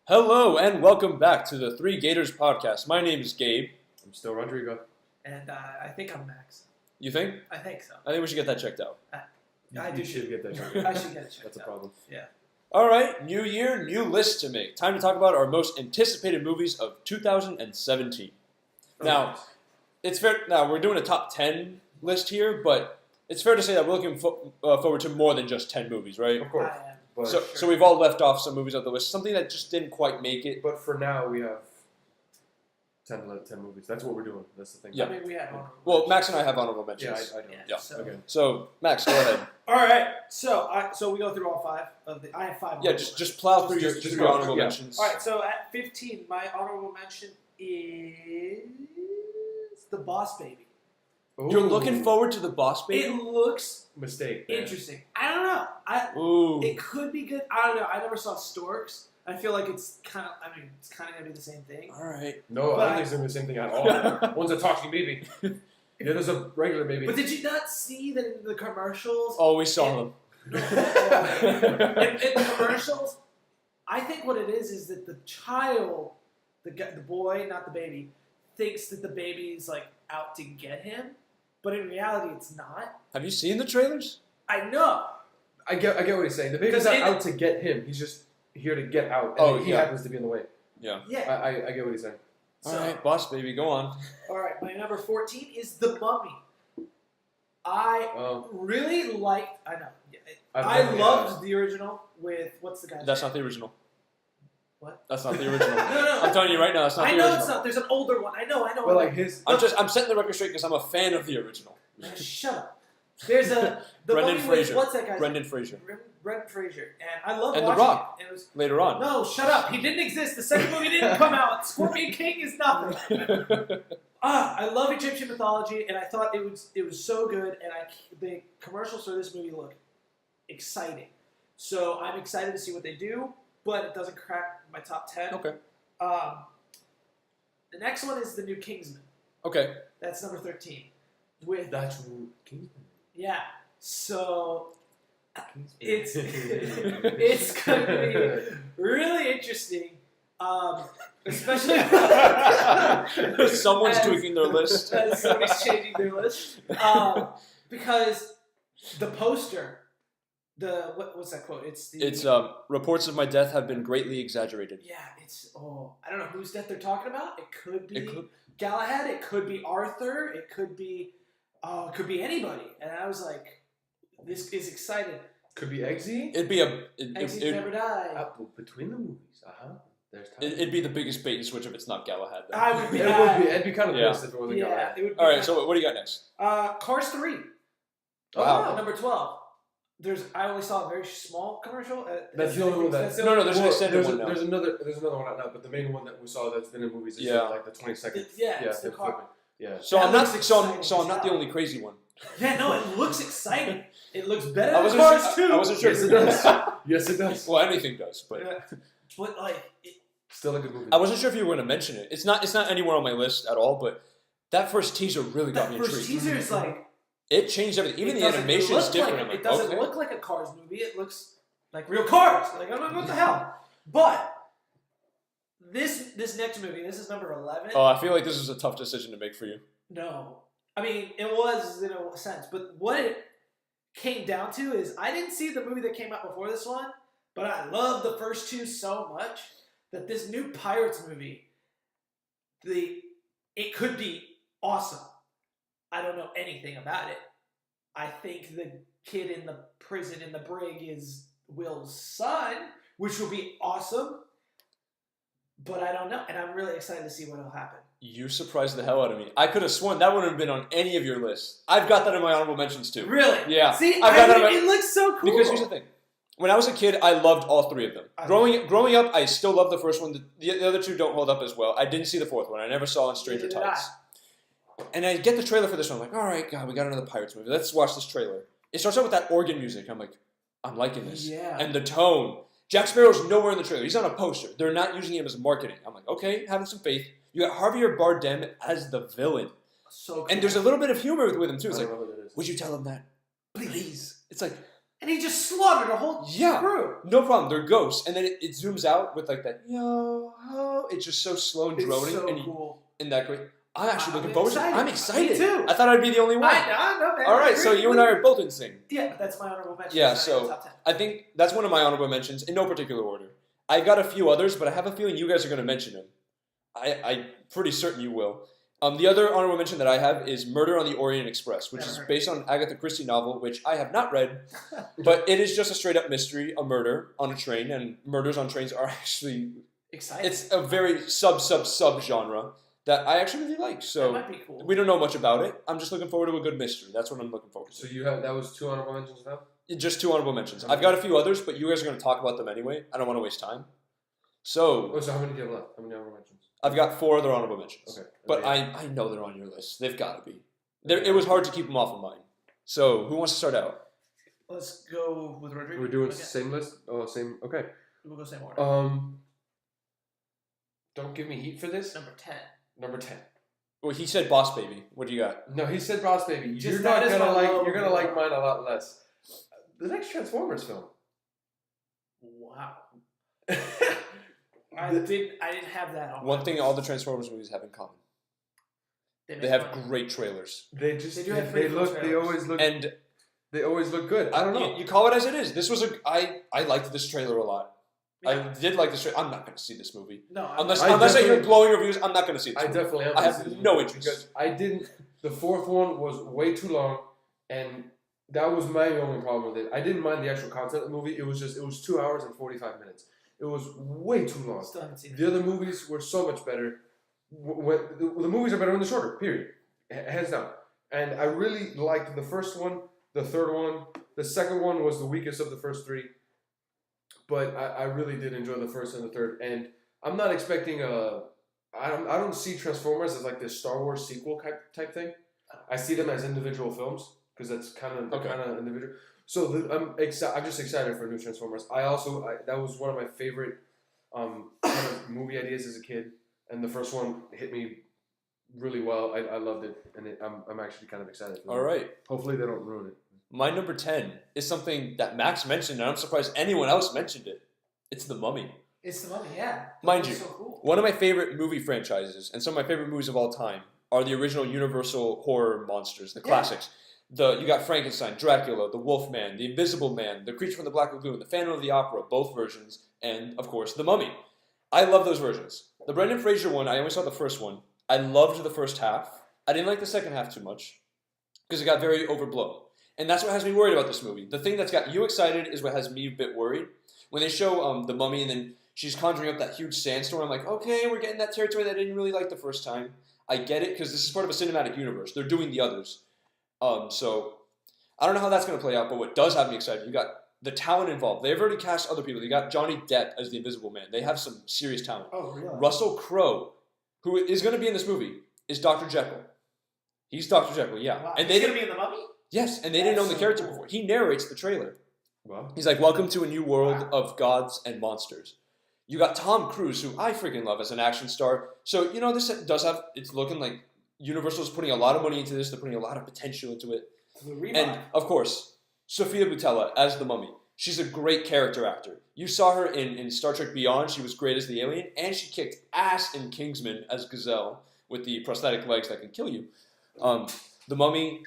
Hello and welcome back to the Three Gators podcast. My name is Gabe. I'm still Rodrigo. And I think I'm Max. You think? I think so. I think we should get that checked out. You should get that checked out. I should get it checked That's a out. problem. Yeah. All right, new year, new list to make. Time to talk about our most anticipated movies of 2017. Now, it's fair. Now we're doing a top 10 list here, but it's fair to say that we're looking forward to more than just 10 movies, right? Of course. I am. But, So we've all left off some movies off the list. Something that just didn't quite make it. but for now, we have 10 movies. That's what we're doing. That's the thing. Yeah. I mean, we had honorable Well, Max mentions. and I have honorable Yeah, mentions. I don't. Yeah. So, Okay. So Max, go ahead. All right. So we go through all five of the. I have five. Yeah, just plow through Just your go. honorable Yeah. mentions. All right. So at 15, my honorable mention is The Boss Baby. You're Ooh. looking forward to The Boss Baby? It looks Mistake. Man. interesting. I don't know. Ooh. It could be good. I don't know. I never saw Storks. I feel like it's kind of. I mean, it's kind of gonna be the same thing. All right. No, But I don't think it's going to be the same thing at all. One's a talking baby. The other's a regular baby. But did you not see that in the commercials? Oh, we saw them. in the commercials, I think what it is that the child, the boy, not the baby, thinks that the baby's like out to get him, but in reality, it's not. Have you seen the trailers? I know. I get what he's saying. The baby's Because not in- out to get him. He's just here to get out. And Oh, he yeah. happens to be in the way. Yeah. Yeah. I get what he's saying. All So, right, Boss Baby, go on. all right. My number 14 is The Mummy. I Oh, really liked. I know. I've I never- loved the original with what's the guy's That's name? not the original. What? That's not the original. No. I'm telling you right now, that's not I the know original. it's not. There's an older one. I know. But like his. I'm setting the record straight because I'm a fan of the original. Shut up. There's the Brendan Mummy Fraser. with what's that guy's Brendan Fraser. Brendan Fraser, and I love And The watching Rock. it. And it was, Later on. no, shut up. He didn't exist. The second movie didn't come out. Scorpion King is nothing. I love Egyptian mythology, and I thought it was so good. And the commercials for this movie look exciting. So I'm excited to see what they do, but it doesn't crack my top 10. Okay. The next one is the new Kingsman. Okay. That's number 13. With That's Kingsman. yeah. So it's Kingsman. it's going to be really interesting, especially Someone's as- tweaking their list. as somebody's changing their list, because the poster, what's that quote? It's reports of my death have been greatly exaggerated. yeah, I don't know whose death they're talking about. It could be It could- Galahad. It could be Arthur. It could be anybody. And I was like, this is exciting. Could be Eggsy. It'd be Exes never die. Between the movies. There's time. it'd be the biggest bait and switch if it's not Galahad. Then. I would be. It'd be kind of Yeah. pissed if it wasn't Yeah, Galahad. it would be. All right. So what do you got next? Cars 3. Wow. Number 12. I only saw a very small commercial. That's the only one that. That's the No, only- there's an extended one now. There's another one out now, but the main one that we saw that's been in movies is Yeah. like the 22nd. it's the they're car. flipping. Yeah. So That I'm not. looks So I'm exciting not as the hell. only crazy one. Yeah, no, it looks exciting. It looks better I than wasn't Cars sure. 2. I wasn't sure. Yes, it does. Yes, it does. Well, anything does, but But like, Still a good movie. I wasn't sure if you were going to mention it. It's not anywhere on my list at all. But that first teaser really got that me first intrigued. teaser is like. It changed everything. Even it the doesn't animation is look different. Like, I'm like, it doesn't okay. look like a Cars movie. It looks like real cars. Like, I'm like, what the hell? But this next movie, this is number 11. Oh, I feel like this is a tough decision to make for you. No. I mean, it was in a sense, but what it came down to is I didn't see the movie that came out before this one, but I love the first two so much that this new Pirates movie, it could be awesome. I don't know anything about it. I think the kid in the prison in the brig is Will's son, which will be awesome, but I don't know, and I'm really excited to see what will happen. You surprised the hell out of me. I could have sworn that wouldn't have been on any of your lists. I've got that in my honorable mentions too. Really? Yeah. See, I've got that in my- it looks so cool. Because here's the thing. When I was a kid, I loved all three of them. Growing up, I still love the first one. The other two don't hold up as well. I didn't see the fourth one. I never saw in Stranger Neither did Tides. And I get the trailer for this one. I'm like, all right, God, we got another Pirates movie. Let's watch this trailer. It starts out with that organ music. I'm like, I'm liking this. Yeah. And the tone. Jack Sparrow's nowhere in the trailer. He's on a poster. They're not using him as marketing. I'm like, okay, having some faith. You got Javier Bardem as the villain. So cool. And there's a little bit of humor with him too. I It's don't like, know what that is. would you tell him that? Please. It's like, and he just slaughtered a whole yeah, crew. no problem. They're ghosts, and then it zooms out with like that yo ho. It's just so slow and It's droning, so and cool. that great. I'm actually I'm looking forward to it. excited. I'm excited. Me too. I thought I'd be the only one. I know, man. All right, so you and I are both in sync. Yeah, that's my honorable mention. Yeah, It's not in so the top 10. I think that's one of my honorable mentions in no particular order. I got a few others, but I have a feeling you guys are going to mention them. I'm pretty certain you will. The other honorable mention that I have is Murder on the Orient Express, which Never is heard. based on an Agatha Christie novel, which I have not read, but it is just a straight up mystery, a murder on a train, and murders on trains are actually, Exciting. it's a very sub genre that I actually really like. that So might be cool. we don't know much about it. I'm just looking forward to a good mystery. That's what I'm looking forward to. So you have that was 2 honorable mentions now. Just 2 honorable mentions. I've got a few others, but you guys are going to talk about them anyway. I don't want to waste time. So Oh, so how many do you have left? How many honorable mentions? I've got 4 other honorable mentions. Okay. But I know they're on your list. They've got to be. It was hard to keep them off of mine. So who wants to start out? Let's go with Rodrigo. We're doing Okay. same list. Oh, same. Okay. We'll go same order. Don't give me heat for this. Number 10. Number 10. Well, he said Boss Baby. What do you got? No, he said Boss Baby. Just You're that not is gonna my like. low You're gonna number. like mine a lot less. The next Transformers film. Wow. I didn't have that on. One thing all the Transformers movies have in common. They have great trailers. They just They do have they pretty look. cool They trailers. always look. And They always look good. I don't know. You call it as it is. This was I liked this trailer a lot. I did like this trailer. I'm not going to see this movie. No, Unless I I hear definitely- glowing reviews, I'm not going to see this I movie. definitely am. I have gonna see this no movie interest. because I didn't. The 4th one was way too long, and that was my only problem with it. I didn't mind the actual content of the movie. It was 2 hours and 45 minutes. It was way too long. Still haven't seen it. The other movies were so much better. The movies are better when they're shorter. Period. Hands down. And I really liked the first one, the third one. The second one was the weakest of the first 3. But I really did enjoy the first and the third. And I'm not expecting I don't see Transformers as like this Star Wars sequel type thing. I see them as individual films because that's kind of individual. So I'm just excited for new Transformers. That was one of my favorite kind of movie ideas as a kid, and the first one hit me really well. I loved it, and I'm actually kind of excited. For All right. Hopefully they don't ruin it. My number 10 is something that Max mentioned, and I'm surprised anyone else mentioned it. It's The Mummy. It's the Mummy, yeah. Mind It's you, so cool. one of my favorite movie franchises, and some of my favorite movies of all time, are the original Universal horror monsters, the classics. You got Frankenstein, Dracula, the Wolfman, the Invisible Man, the Creature from the Black Lagoon, the Phantom of the Opera, both versions, and of course The Mummy. I love those versions. The Brendan Fraser one, I only saw the first one. I loved the first half. I didn't like the second half too much because it got very overblown. And that's what has me worried about this movie. The thing that's got you excited is what has me a bit worried. When they show the Mummy and then she's conjuring up that huge sandstorm, I'm like, okay, we're getting that territory that I didn't really like the first time. I get it because this is part of a cinematic universe. They're doing the others. So I don't know how that's going to play out, but what does have me excited, you got the talent involved. They've already cast other people. They got Johnny Depp as the Invisible Man. They have some serious talent. Oh, really? Russell Crowe, who is going to be in this movie, is Dr. Jekyll. He's Dr. Jekyll, yeah. Wow. And He's they going to didn't, be in the Mummy? yes, and they didn't That's own the so character cool. before. He narrates the trailer. Wow. He's like, welcome to a new world Wow. of gods and monsters. You got Tom Cruise, who I freaking love as an action star. So, this does have, it's looking like Universal's putting a lot of money into this. They're putting a lot of potential into it. The revive. And, of course, Sophia Boutella as the Mummy. She's a great character actor. You saw her in Star Trek Beyond. She was great as the alien. And she kicked ass in Kingsman as Gazelle with the prosthetic legs that can kill you. The Mummy,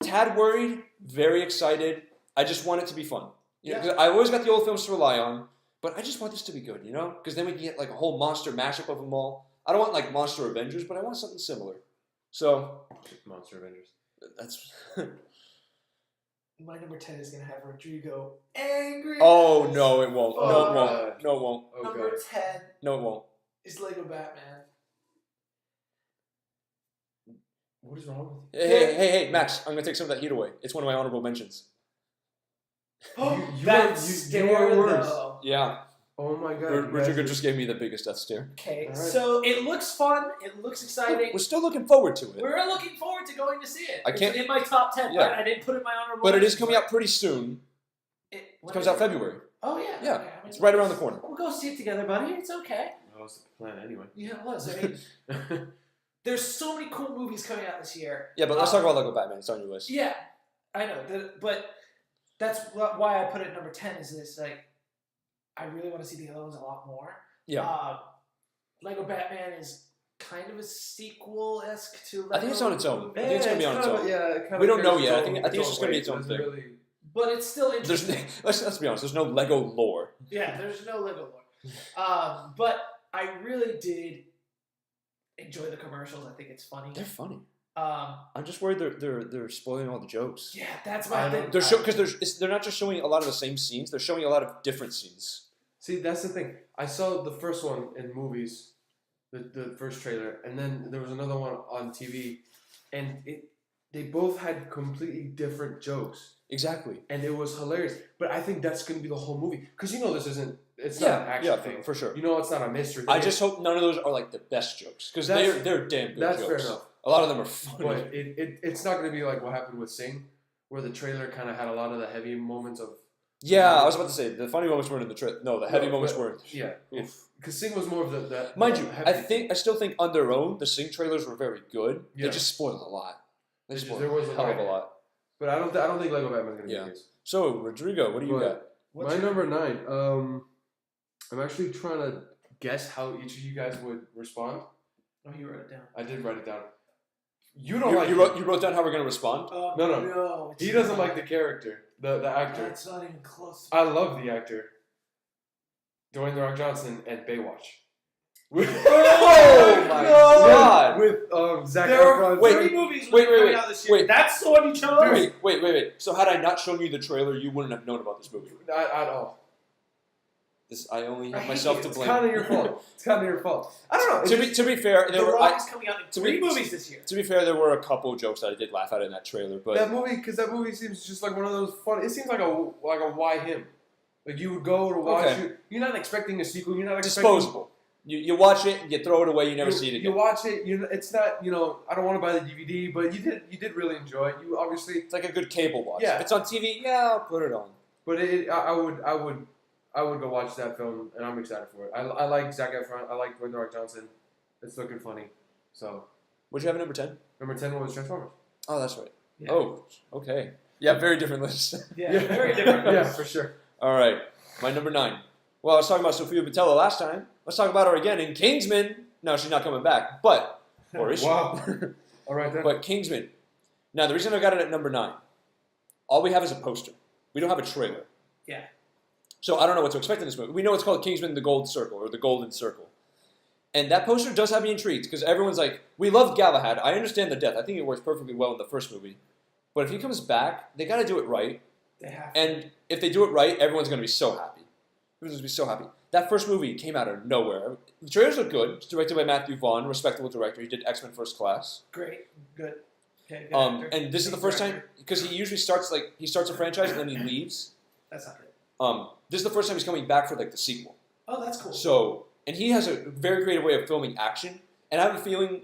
tad worried, very excited. I just want it to be fun. You know, 'cause I always got the old films to rely on, but I just want this to be good, Because then we can get like a whole monster mashup of them all. I don't want like Monster Avengers, but I want something similar. So, Monster Avengers. that's... My number 10 is going to have Rodrigo angry. Oh, no, it won't. No, it Oh, won't. No, it won't. Oh Number god. 10 No, it won't. is Lego Batman. What is wrong Hey, Max, I'm going to take some of that heat away. It's one of my honorable mentions. You that are- stare, you are worse. though. Yeah. Oh my god. Rodrigo just gave me the biggest death stare. Okay, All right. so it looks fun. It looks exciting. We're still looking forward to it. We're looking forward to going to see it. I can't- It's in my top 10. Yeah. I didn't put it in my honorable But it is mentions, coming out pretty soon. It It comes out February. Oh, yeah. Yeah, Okay, It's right around the corner. We'll go see it together, buddy. It's okay. That was the plan anyway. Yeah, it was. I mean, there's so many cool movies coming out this year. Yeah, but let's talk about Lego Batman. It's on your list. Yeah, I know, but that's why I put it at number 10. Is this like I really want to see the other ones a lot more. Yeah. Lego Batman is kind of a sequel-esque to Lego. I think it's on its own. I think it's gonna be on its own. Yeah, We don't know yet. I think it's just gonna be its own thing. Really, But it's still There's interesting. let's be honest. There's no Lego lore. Yeah, there's no Lego lore. But I really did enjoy the commercials. I think it's funny. They're funny. Um, I'm just worried they're spoiling all the jokes. yeah, that's my thing. They're not just showing a lot of the same scenes. They're showing a lot of different scenes. see, that's the thing. I saw the first one in movies, the first trailer, and then there was another one on TV, and they both had completely different jokes, Exactly. and it was hilarious. But I think that's going to be the whole movie because this isn't. It's not an action thing. for sure. It's not a mystery. I thing. just hope none of those are like the best jokes because That's- they're damn good that's jokes. fair enough. A lot of them are funny. But it's not going to be like what happened with Sing, where the trailer kind of had a lot of the heavy moments of. Yeah, I was about to say the funny moments weren't in the trailer. No, the heavy moments weren't. Yeah, Oof. because Sing was more of the Mind you, heavy- I still think on their own the Sing trailers were very good. Yeah. They just spoiled a lot. They There spoiled was a a hell of a lot. lot. But I don't think Lego Batman's going to Yeah. be this. So Rodrigo, what do you got? But my number 9. I'm actually trying to guess how each of you guys would respond. Oh, you wrote it down. I did write it down. You don't like. You wrote down how we're gonna respond. No. It's He doesn't not. like the character, the actor. That's not even close. I love the actor. Dwayne The Rock Johnson and Baywatch. Oh my God. With Zac There are Efron. Wait, three movies wait, coming wait, out this year. wait. That's the one you chose. Wait. So had I not shown you the trailer, you wouldn't have known about this movie. I don't. I only I have hate myself you. to It's blame. kind of your fault. It's kind of your fault. I don't know. To be fair, The there were Rock is coming out in to three be- movies this year. to be fair, there were a couple jokes that I did laugh at in that trailer, but that movie seems just like one of those fun. It seems like a why him. Like you would go to watch Okay. it. You're not expecting a sequel. You're not expecting disposable. You watch it, you throw it away, you never see it You again. watch it. It's not. I don't want to buy the DVD, but you did really enjoy it. You obviously, It's like a good cable watch. Yeah. If it's on TV, yeah, I'll put it on. but I would go watch that film, and I'm excited for it. I like Zac Efron. I like Dwayne The Rock Johnson. It's looking funny. So What'd you have at number 10? number 10 was Transformers. Oh, that's right. Yeah. Oh, okay. Yeah, very different list. Yeah, very different. Yeah, for sure. All right, my number 9. Well, I was talking about Sofia Boutella last time. Let's talk about her again in Kingsman. No, she's not coming back, but or is she? Wow. All right then. But Kingsman. Now, the reason I got it at number 9, all we have is a poster. We don't have a trailer. Yeah. So I don't know what to expect in this movie. We know it's called Kingsman: The Gold Circle or The Golden Circle. And that poster does have me intrigued because everyone's like, we love Galahad. I understand the death. I think it works perfectly well in the first movie. But if he comes back, they got to do it right. They have to. And if they do it right, everyone's going to be so happy. Everyone's going to be so happy. That first movie came out of nowhere. The trailers look good. It's directed by Matthew Vaughn, respectable director. He did X-Men First Class. Great. Good. Okay, good actor. And this is the Good first time, director. because he usually starts a franchise and then he leaves. That's not good. This is the first time he's coming back for like the sequel. Oh, that's cool. So, and he has a very creative way of filming action. And I have a feeling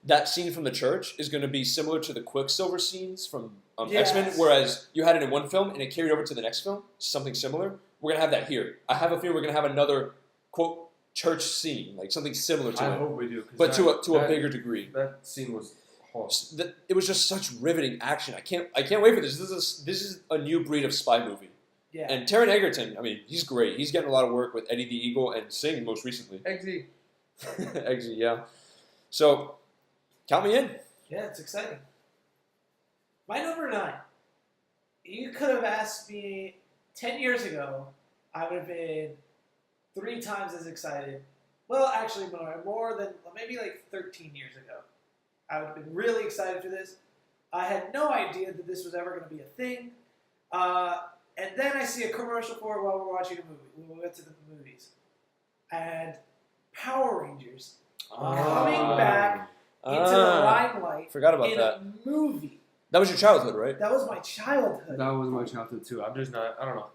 that scene from the church is going to be similar to the Quicksilver scenes from Yes. X-Men, whereas you had it in one film and it carried over to the next film, something similar. We're going to have that here. I have a feeling we're going to have another, quote, church scene, like something similar to I it, hope we do. 'cause but to a that- bigger degree. That scene was awesome. It was just such riveting action. I can't wait for this. This is a new breed of spy movie. Yeah. And Taron Egerton, I mean, he's great. He's getting a lot of work with Eddie the Eagle and Sing most recently. XZ. Eggsy, yeah. So, count me in. Yeah, it's exciting. My number 9. You could have asked me 10 years ago, I would have been 3 times as excited. Well, actually, more than maybe like 13 years ago. I would have been really excited for this. I had no idea that this was ever going to be a thing. And then I see a commercial for it while we're watching a movie. When we went to the movies. And Power Rangers coming back into the limelight Forgot about in that. a movie. That was your childhood, right? That was my childhood. That was my childhood too. I'm just not. I don't know.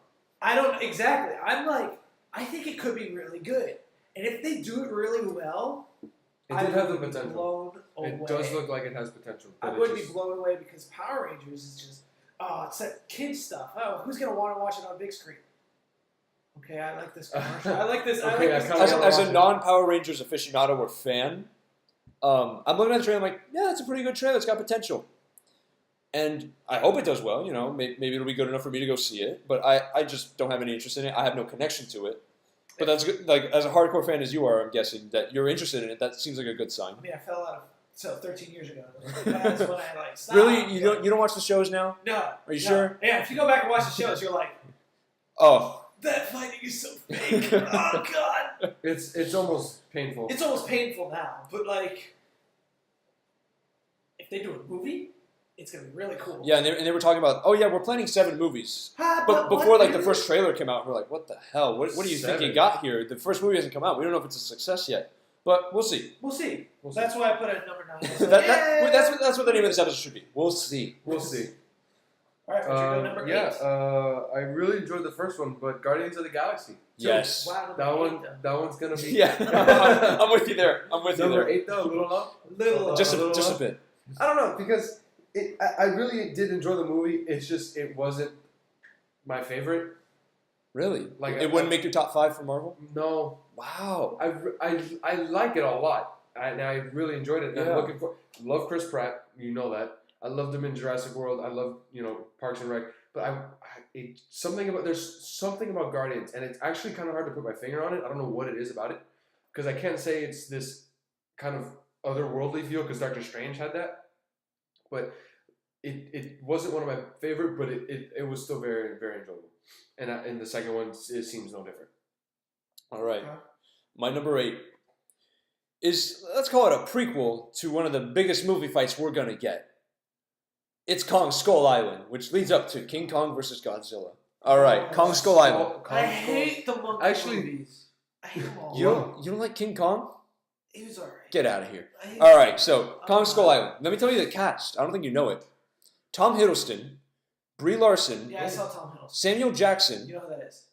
I don't exactly. I'm like, I think it could be really good, and if they do it really well, It I did have the would be potential. blown away. It does look like it has potential. I but it would be just- blown away because Power Rangers is just, it's that kid stuff. Oh, who's gonna want to watch it on big screen? Okay, I like this commercial. I like this. I Okay, like I this. kinda As wanna a watch it. non-Power Rangers aficionado or fan, I'm looking at the trailer. I'm like, yeah, it's a pretty good trailer. It's got potential, and I hope it does well. Maybe it'll be good enough for me to go see it. But I just don't have any interest in it. I have no connection to it. But that's good. Like as a hardcore fan as you are, I'm guessing that you're interested in it. That seems like a good sign. I mean, I fell out of 13 years ago. That's when I like stopped. Really, you don't watch the shows now? No. Are you no. sure? Yeah, if you go back and watch the shows, you're like, Oh, that fighting is so fake. Oh god. It's almost painful. It's almost painful now, but like, if they do a movie, it's gonna be really cool. yeah, and they were talking about, oh yeah, we're planning 7 movies. But before like the first trailer came out, we're like, what the hell? What do you think you 7? got here? The first movie hasn't come out. We don't know if it's a success yet, but we'll see. We'll see. We'll see. That's why I put it at number 9. That's what the name of this episode should be. We'll see. We'll see. All right, Richard, go number 8. I really enjoyed the first one, but Guardians of the Galaxy. Yes. Wow, That one's gonna be. Yeah, I'm with you there. I'm with you Number there. 8 though, a little low. Little. Just little a low. bit. I don't know because I really did enjoy the movie. It's just it wasn't my favorite. Really? Like It wouldn't make your top 5 for Marvel? No, Wow. I like it a lot. I really enjoyed it. And Yeah. I'm looking for love Chris Pratt. You know that. I loved him in Jurassic World. I love Parks and Rec. But there's something about Guardians, and it's actually kind of hard to put my finger on it. I don't know what it is about it, because I can't say it's this kind of otherworldly feel, because Doctor Strange had that, but it wasn't one of my favorite, but it was still very, very enjoyable. And the second one, it seems no different. All right. Okay. My number 8 is, let's call it a prequel to one of the biggest movie fights we're going to get. It's Kong Skull Island, which leads up to King Kong versus Godzilla. All right, Kong Skull Island. I hate the monkey Actually- movies. I hate them all. You don't like King Kong? He was alright. Get out of here. I hate All right, so Kong Skull Island. Let me tell you the cast. I don't think you know it. Tom Hiddleston, Brie Larson, Yeah, I saw Tom Hiddleston. Samuel Jackson, You know who that is?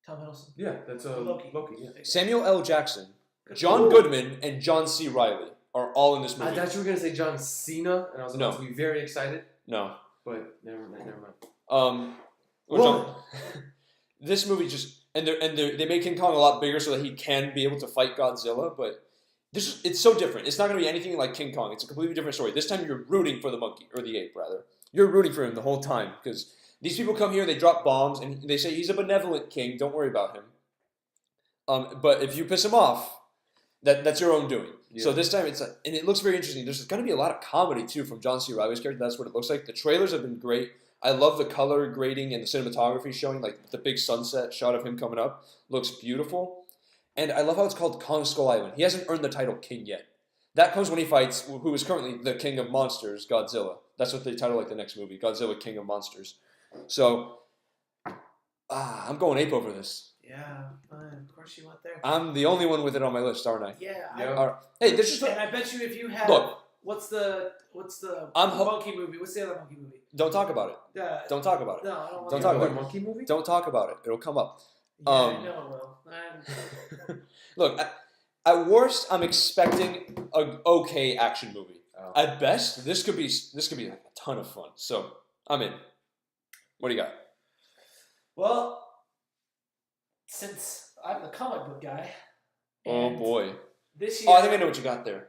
Tom Hiddleston. Yeah, that's Loki. Yeah. Samuel L. Jackson, John Goodman, and John C. Reilly are all in this I movie. thought you were gonna say John Cena, and I was about No. to be very excited, No. but never mind. Well, this movie just they made King Kong a lot bigger so that he can be able to fight Godzilla, but it's so different. It's not going to be anything like King Kong. It's a completely different story. This time you're rooting for the monkey, or the ape rather. You're rooting for him the whole time, because these people come here, they drop bombs, and they say he's a benevolent king. Don't worry about him. But if you piss him off, that's your own doing. Yeah. So this time and it looks very interesting. There's going to be a lot of comedy too from John C. Reilly's character. That's what it looks like. The trailers have been great. I love the color grading and the cinematography showing, like the big sunset shot of him coming up. Looks beautiful. And I love how it's called Kong Skull Island. He hasn't earned the title king yet. That comes when he fights who is currently the king of monsters, Godzilla. That's what they title like the next movie, Godzilla King of Monsters. So, I'm going ape over this. Yeah, fine. Of course you went there. I'm the only one with it on my list, aren't I? Yeah. Yeah. All right. Hey, this is And I bet you if you had look. what's the I'm monkey movie? What's the other monkey movie? Don't talk about it. Don't talk about it. No, I don't want Don't to. talk Another about it. monkey movie. Don't talk about it. It'll come up. Yeah, I Um, know it will. Look, at worst, I'm expecting an okay action movie. Oh. At best, this could be like a ton of fun. So I'm in. What do you got? Well, since I'm the comic book guy. Oh and boy. This year. Oh, I think I know what you got there.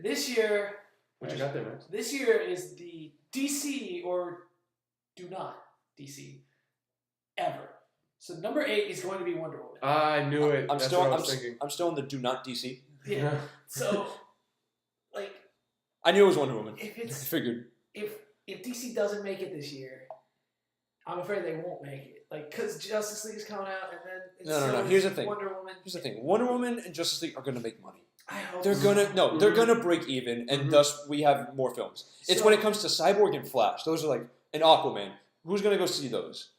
This year. What you got there, Max? This year is the DC or do not DC ever. So number 8 is going to be Wonder Woman. I knew it. I'm That's still what I I'm, was thinking. I'm still in the do not DC. Yeah. So, like, I knew it was Wonder Woman. if I it's figured. if DC doesn't make it this year, I'm afraid they won't make it. Like, because Justice League is coming out, and then it's No. Here's the thing. Wonder Woman. Here's the thing. Wonder Woman and Justice League are going to make money. I hope They're so. they're gonna break even, and Mhm. thus we have more films. It's So- when it comes to Cyborg and Flash. Those are like an Aquaman. Who's gonna go see those?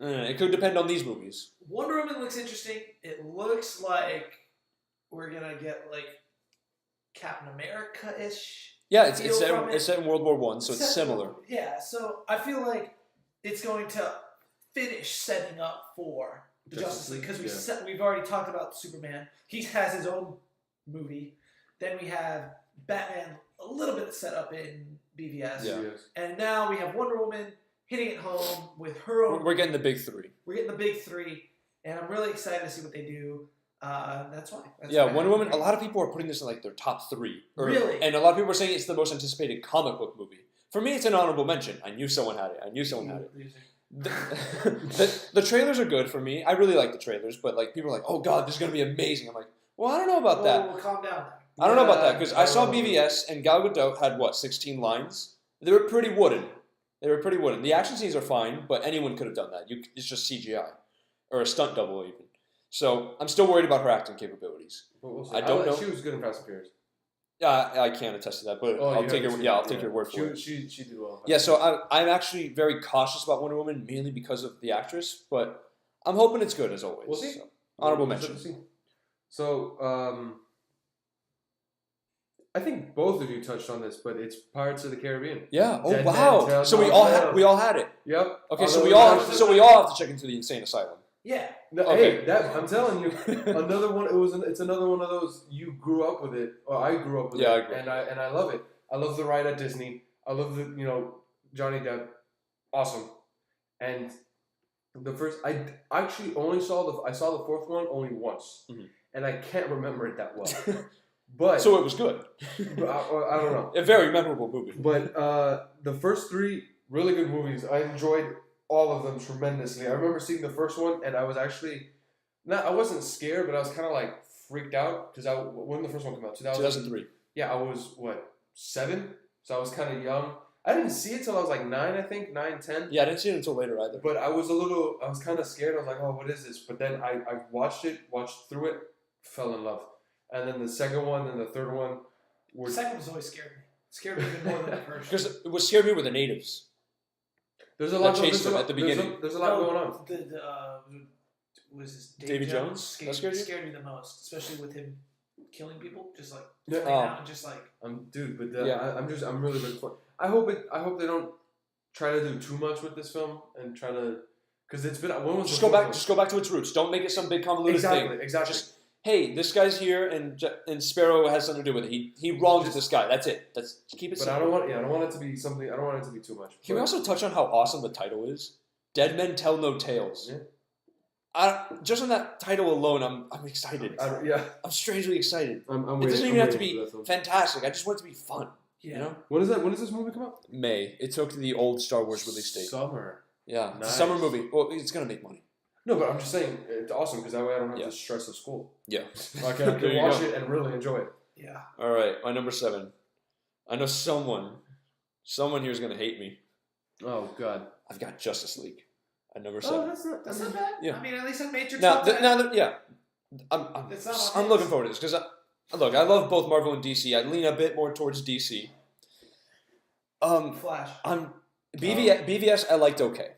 It could depend on these movies. Wonder Woman looks interesting. It looks like we're gonna get like Captain America ish. Yeah, it's Feel from it. set in World War I, so it's similar. Yeah, so I feel like it's going to finish setting up for the Justice League because we've already talked about Superman. He has his own movie. Then we have Batman, a little bit set up in BVS, Yeah. Yes. and now we have Wonder Woman hitting it home with her own. We're getting the big three. We're getting the big 3, and I'm really excited to see what they do. That's why. That's Yeah, why. Wonder Woman. A lot of people are putting this in like their top 3. Really? And a lot of people are saying it's the most anticipated comic book movie. For me, it's an honorable mention. I knew someone had it. The trailers are good for me. I really like the trailers, but like people are like, "Oh God, this is gonna be amazing." I'm like, "Well, I don't know about that. Whoa, calm down. I don't know about that because I saw BVS and Gal Gadot had what 16 lines. They were pretty wooden. The action scenes are fine, but anyone could have done that. It's just CGI or a stunt double even. So I'm still worried about her acting capabilities. We'll see. I don't know. She was good in Fast and Furious. I can't attest to that, but I'll take your word for it. She did well. Yeah, so I'm actually very cautious about Wonder Woman, mainly because of the actress, but I'm hoping it's good as always. We'll see. So, honorable mention. So, I think both of you touched on this, but it's Pirates of the Caribbean. Yeah. Oh Dead wow. Man So we all had it. Yep. Okay. So we all have to check into the insane asylum. Yeah. No, Okay. Hey, I'm telling you, another one. It's another one of those you grew up with it, or I grew up with Yeah, I it, grew up and I love it. I love the ride at Disney. I love the Johnny Depp, awesome. And the first, I actually only saw the 4th one only once, and I can't remember it that well. But So it was good. I don't know. A very memorable movie. But the first 3 really good movies. I enjoyed all of them tremendously. I remember seeing the first one, and I was actually I wasn't scared, but I was kind of like freaked out because when did the first one come out? 2003. Yeah, I was 7, so I was kind of young. I didn't see it till I was like 9, I think 9, 10. Yeah, I didn't see it until later either. But I was kind of scared. I was like, oh, what is this? But then I watched through it, fell in love. And then the second one and the third one were. The second was always scared me. Scared me even more than the first. Because what scared me were the natives. There's a lot that chased them at the beginning. There's a lot going on. Was this Davy Jones? That scared you? Scared me the most, especially with him killing people, just like Yeah. flying out and just like. Dude, but I'm really looking for. I hope they don't try to do too much with this film and try to, because it's been. When was Just go back to its roots. Don't make it some big convoluted thing. Exactly. Just, hey, this guy's here, and Sparrow has something to do with it. He wronged this guy. That's it. Keep it But simple. I don't want it to be something. I don't want it to be too much. Can we also touch on how awesome the title is? Dead Men Tell No Tales. Yeah. Just on that title alone, I'm excited. I'm strangely excited. It doesn't even have to be fantastic. I just want it to be fun. Yeah. You know? When does this movie come out? May. It took the old Star Wars release date. Summer. Yeah. It's a Nice. summer movie. Well, it's gonna make money. No, but I'm just saying it's awesome because that way I don't have Yeah. to stress of school. Yeah. I can watch it and really enjoy it. Yeah. All right. My number 7. I know someone here is gonna hate me. Oh God. I've got Justice League at number 7. That's not bad. Yeah. I mean, at least I made your Now, top 10. yeah. It's not on I'm his. looking forward to this because look, I love both Marvel and DC. I lean a bit more towards DC. Flash. BVS I liked okay.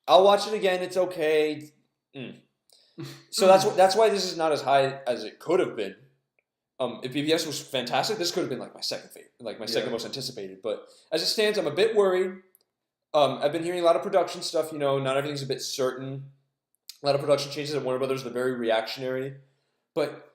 I'll watch it again. It's okay. So that's why this is not as high as it could have been. If BVS was fantastic, this could have been like my second favorite, like my second most anticipated. But as it stands, I'm a bit worried. I've been hearing a lot of production stuff. Not everything's a bit certain. A lot of production changes at Warner Brothers. They're very reactionary, but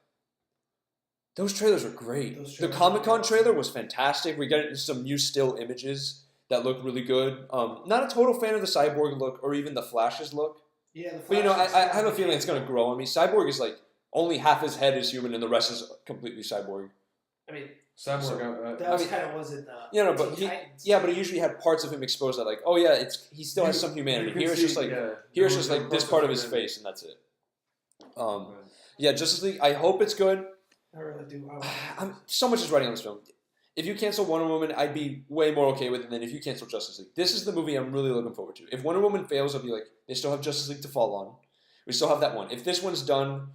those trailers are great. The Comic-Con trailer was fantastic. We got into some new still images that look really good. Not a total fan of the Cyborg look or even the Flash's look. Yeah, the But Flash. I have a feeling it's going to grow on me. Cyborg is like only half his head is human and the rest is completely cyborg. I mean, Cyborg. that was kind of was in the. But he usually had parts of him exposed that like, oh yeah, he still has some humanity. Here it's just like this part of his face and that's it. Yeah, Justice League. I hope it's good. I really do. So much is writing on this film. If you cancel Wonder Woman, I'd be way more okay with it than if you cancel Justice League. This is the movie I'm really looking forward to. If Wonder Woman fails, I'll be like, they still have Justice League to fall on. We still have that one. If this one's done,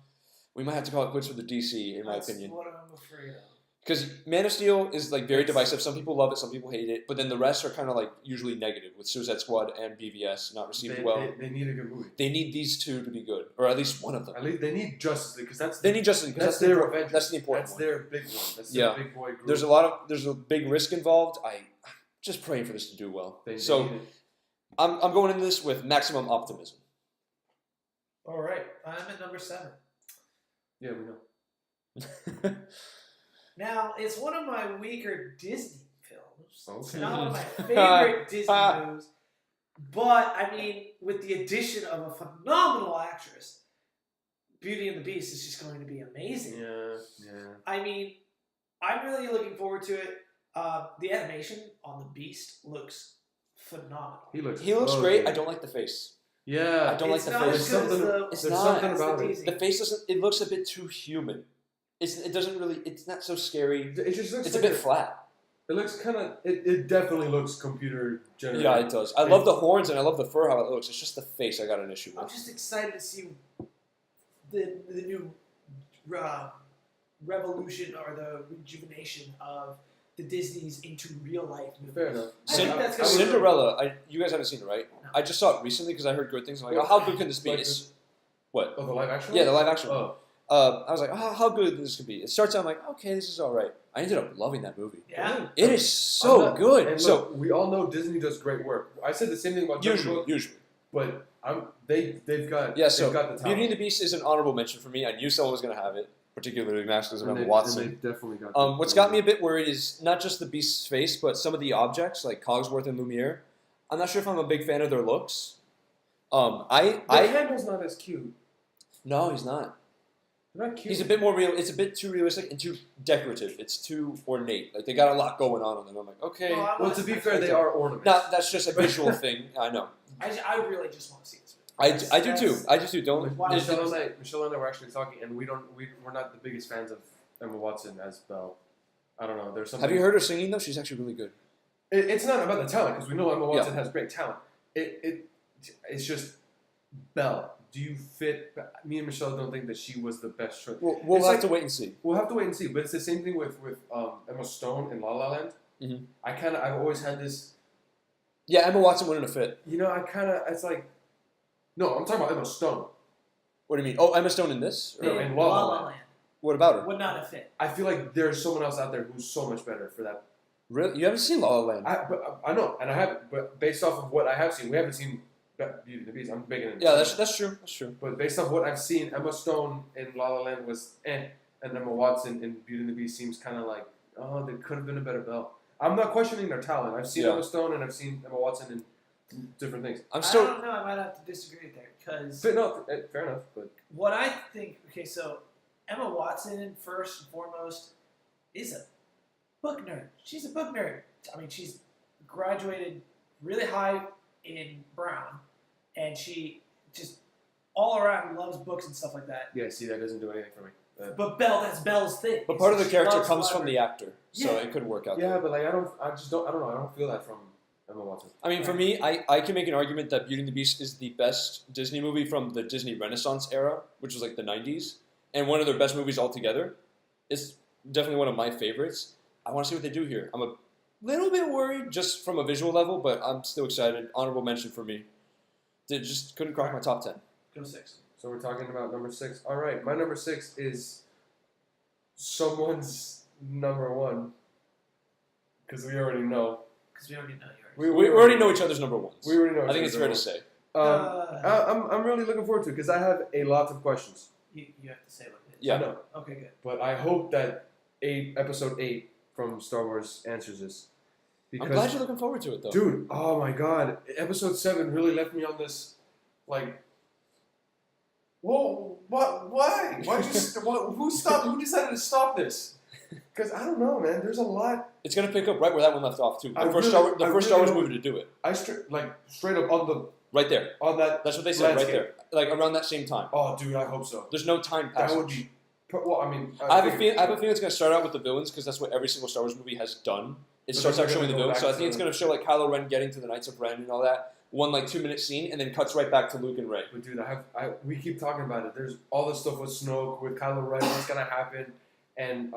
we might have to call it quits for the DC, in my opinion. That's what I'm afraid of. Because Man of Steel is like very divisive. Some people love it, some people hate it. But then the rest are kind of like usually negative, with Suicide Squad and BVS not received well. They need a good movie. They need these two to be good, or at least one of them. At least they need Justice League because They need Justice League because their Avengers. that's the important That's one. their big one. That's their big boy group. There's a big risk involved. I'm just praying for this to do well. They need it. I'm going into this with maximum optimism. All right, I'm at number 7. Yeah, we know. Now, it's one of my weaker Disney films. Okay. It's not one of my favorite Disney movies. But, I mean, with the addition of a phenomenal actress, Beauty and the Beast is just going to be amazing. Yeah. I mean, I'm really looking forward to it. The animation on the Beast looks phenomenal. He looks great. good. I don't like the face. Yeah. I don't like It's the not face. as good as the. It's There's not. something That's about the it. Disney. The face doesn't. It looks a bit too human. It doesn't really. It's not so scary. It just looks It's a like bit flat. It looks kind of. It definitely looks computer generated. Yeah, it does. I love the horns and I love the fur how it looks. It's just the face I got an issue I'm with. just excited to see the new revolution or the rejuvenation of the Disney's into real life movies. Fair enough. I think that's gonna be Cinderella. You guys haven't seen it, right? No. I just saw it recently because I heard good things. I'm like, oh, how good can this be? Like It's, what? Oh, the live action. Yeah, the live action. Oh, I was like, oh, how good this could be. It starts out, I'm like, okay, this is all right. I ended up loving that movie. Yeah. It is so good. And So look, we all know Disney does great work. I said the same thing about Jungle usually. Book, but they've got Yeah, so they've got the talent. Beauty and the Beast is an honorable mention for me. I knew someone was going to have it, particularly Max because of And Emma they- Watson. and they've definitely got. What's got me a bit worried is not just the Beast's face, but some of the objects like Cogsworth and Lumiere. I'm not sure if I'm a big fan of their looks. The Candle's not as cute. No, he's not. They're not cute. He's a bit more real. It's a bit too realistic and too decorative. It's too ornate. Like they got a lot going on them. I'm like, okay. Well, Well, to be fair, they are ornaments. No, that's just a visual thing. I know. I really just want to see this movie. I do too. That's- I just do. Don't. Why- it's- Michelle and I were actually talking, and we're not the biggest fans of Emma Watson as Belle. I don't know. There's something. Have you heard her singing though? She's actually really good. It's not about the talent because we know Emma Watson has great talent. It's just Belle. Do you fit? Me and Michelle don't think that she was the best choice. We'll It's have like- to wait and see. We'll have to wait and see. But it's the same thing with Emma Stone in La La Land. Mhm. I've always had this. Yeah, Emma Watson wouldn't have fit. It's like, no, I'm talking about Emma Stone. What do you mean? Oh, Emma Stone in this? Or- No, in La La Land. What about her? Would not have fit. I feel like there's someone else out there who's so much better for that. Really? You haven't seen La La Land? I know, and I haven't. But based off of what I have seen, we haven't seen Beauty and the Beast. I'm making it. Yeah, that's true. That's true. But based off what I've seen, Emma Stone in La La Land was and Emma Watson in Beauty and the Beast seems kind of like, oh, there could have been a better Belle. I'm not questioning their talent. I've seen Yeah. Emma Stone and I've seen Emma Watson in different things. I'm I still. don't know. I might have to disagree there because Fair enough. But what I think. Okay, so Emma Watson, first and foremost, is a book nerd. She's a book nerd. I mean, she's graduated really high in Brown, and she just all around loves books and stuff like that. yeah, see, that doesn't do anything for me. But that's Belle's thing. But part of the She character loves comes from library. the actor, so Yeah. it could work out. Yeah, there. but like I don't know. I don't feel that from Emma Watson. I mean, for me, I can make an argument that Beauty and the Beast is the best Disney movie from the Disney Renaissance era, which was like the 90s, and one of their best movies altogether. It's definitely one of my favorites. I want to see what they do here. I'm a little bit worried just from a visual level, but I'm still excited. Honorable mention for me. They just couldn't crack my top 10. Go 6. So we're talking about number 6. All right, my number 6 is someone's number 1 because we already know. Because we already know yours. We already know each other's number ones. We already know. I think each it's fair to other's say. number 1. I'm really looking forward to it because I have a lot of questions. You have to say what it is. Yeah. I know, Okay, good. but I hope that episode 8 from Star Wars answers this. I'm glad you're looking forward to it, though. Dude, oh my god, episode 7 really left me on this, like, whoa, what? Why? Why'd you? Who stopped? Who decided to stop this? Because I don't know, man. There's a lot. It's going to pick up right where that one left off, too. I The first really Star Wars don't- movie to do it. Straight up Right there. on that. That's what they said, right Landscape. there. Like, around that same time. Oh, dude, I hope so. There's no time That passage. would be. Well, I mean, I have a feeling it's going to start out with the villains because that's what every single Star Wars movie has done. It But starts then out they're showing the gonna go villains. So I back think it's to- going to show like Kylo Ren getting to the Knights of Ren and all that. One like 2-minute scene and then cuts right back to Luke and Rey. But dude, we keep talking about it. There's all this stuff with Snoke, with Kylo Ren, what's gonna happen, and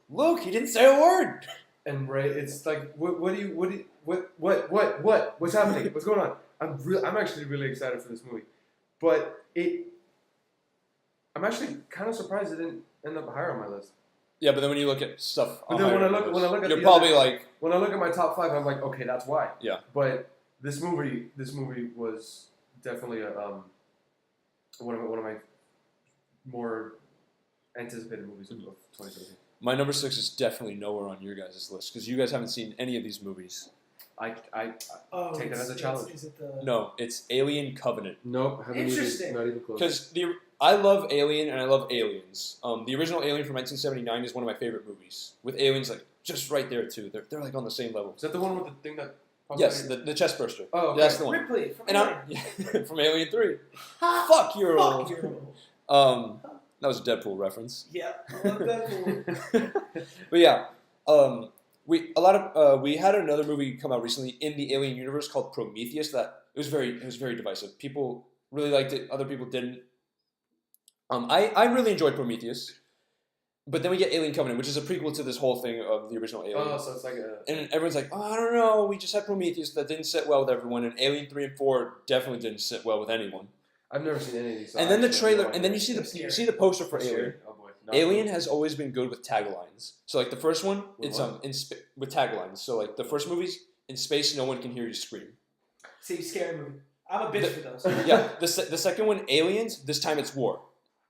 Luke, he didn't say a word. and Rey. It's like, what's happening? What's going on? I'm actually really excited for this movie, but I'm actually kind of surprised it didn't end up higher on my list. Yeah, but then when you look at stuff, But then when I look at you're the probably other- like, When I look at my top 5, I'm like, okay, that's why. Yeah. But this movie was definitely a one of my more anticipated movies of 2017. my number 6 is definitely nowhere on your guys' list because you guys haven't seen any of these movies. I Oh, Take that as a challenge. Is it the? No, it's Alien Covenant. nope, haven't Interesting. even, not even close. Because I love Alien and I love Aliens. The original Alien from 1979 is one of my favorite movies. With Aliens like just right there too. They're like on the same level. Is that the one with the thing that? pops Yes, out? the chest burster. Oh, okay. That's the one. Ripley from And Alien. from Alien 3. Fuck you're Fuck old. you. That was a Deadpool reference. Yeah, I love Deadpool. But yeah, we had another movie come out recently in the Alien universe called Prometheus. That it was very divisive. People really liked it. Other people didn't. I really enjoyed Prometheus. But then we get Alien Covenant, which is a prequel to this whole thing of the original Alien. Oh, so it's like a. And everyone's like, oh, I don't know. We just had Prometheus that didn't sit well with everyone, and Alien 3 and 4 definitely didn't sit well with anyone. I've never seen any of these. So And then the actually have trailer, no and then you idea. see the poster for That's Alien. scary. Oh boy. Not Alien good. has always been good with taglines. So like the first one, With it's what? with taglines. So like the first movie's in space, no one can hear you scream. See, scary movie. I'm a bitch for those. Yeah, the second one, Aliens. This time it's war.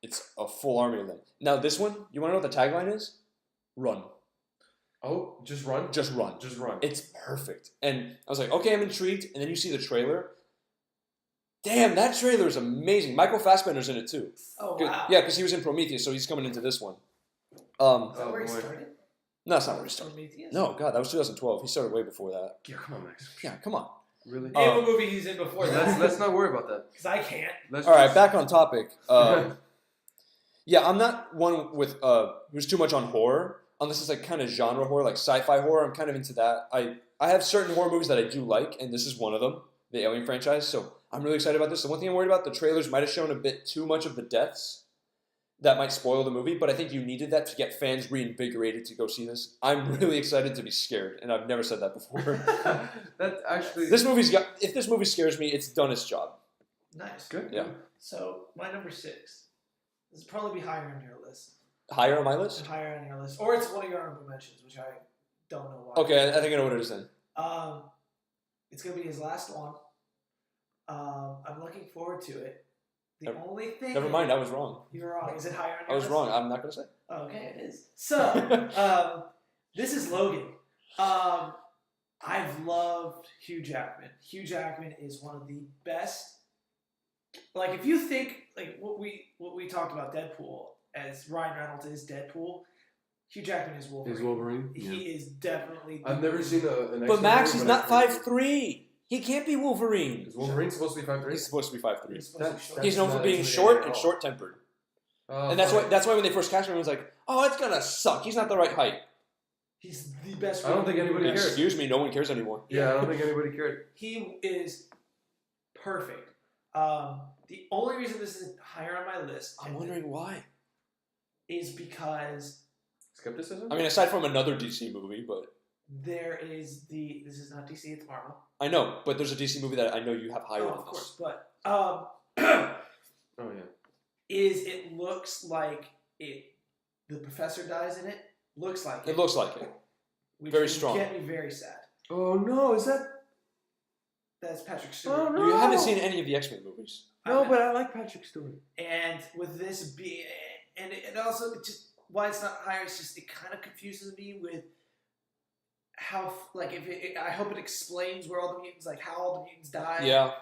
It's a full army of them. Now this one, you want to know what the tagline is? Run, Oh, just run. just run. Just run. It's perfect. And I was like, okay, I'm intrigued. And then you see the trailer. Damn, that trailer is amazing. Michael Fassbender's in it too. Oh, Good. wow. Yeah, because he was in Prometheus, so he's coming into this one. Is that Oh, where he boy. started? No, it's not where he started. Prometheus? No, God, that was 2012. He started way before that. Yeah, come on, Max. Yeah, come on. Really? Name a movie he's in before that. Let's not worry about that. Because I can't. Let's All right, just- back on topic. Yeah, I'm not one with who's too much on horror, unless it's like kind of genre horror, like sci-fi horror. I'm kind of into that. I have certain horror movies that I do like, and this is one of them, the Alien franchise. So I'm really excited about this. The one thing I'm worried about, the trailers might have shown a bit too much of the deaths. That might spoil the movie, but I think you needed that to get fans reinvigorated to go see this. I'm really excited to be scared, and I've never said that before. That actually. If this movie scares me, it's done its job. Nice. Good. Yeah. So, my number 6. This will probably be higher on your list. Higher on my list? It's higher on your list. Or it's one of your honorable mentions, which I don't know why. Okay, I think I know what it is then. It's going to be his last one. I'm looking forward to it. The only thing... Never mind, I was wrong. You're wrong. Is it higher on your I was list? wrong. I'm not going to say. Okay, it is. So, this is Logan. I've loved Hugh Jackman. Hugh Jackman is one of the best. Like, if you think like what we talked about Deadpool as Ryan Reynolds is Deadpool, Hugh Jackman is Wolverine. Is Wolverine? He is definitely. I've never seen an X-Men But Max movie, is but not I've heard- 5'3". He can't be Wolverine. Is Wolverine supposed to be 5'3"? He's supposed to be 5'3". He's supposed to be That's- short. He's known for not being intimidating short at and all. short-tempered. Oh, And that's fine. why when they first cast him, everyone's like, oh, it's going to suck. He's not the right height. He's the best. I don't think anybody cares. Excuse me, no one cares anymore. Yeah, I don't think anybody cared. He is perfect. The only reason this is higher on my list, I'm wondering why. is because Skepticism? I mean, aside from another DC movie, but there is this is not DC, it's Marvel. I know, but there's a DC movie that I know you have higher Oh, on of this. course, but Oh, yeah. it looks like the professor dies in it. Looks like It looks like it. which very would strong. Get me very sad. Oh, no, is that... That's Patrick Stewart. Oh, no. You haven't seen any of the X-Men movies. No, I- but I like Patrick Stewart. And with this being, and it also it just why it's not higher. It's just it kind of confuses me with how like I hope it explains where all the mutants how all the mutants die. Yeah,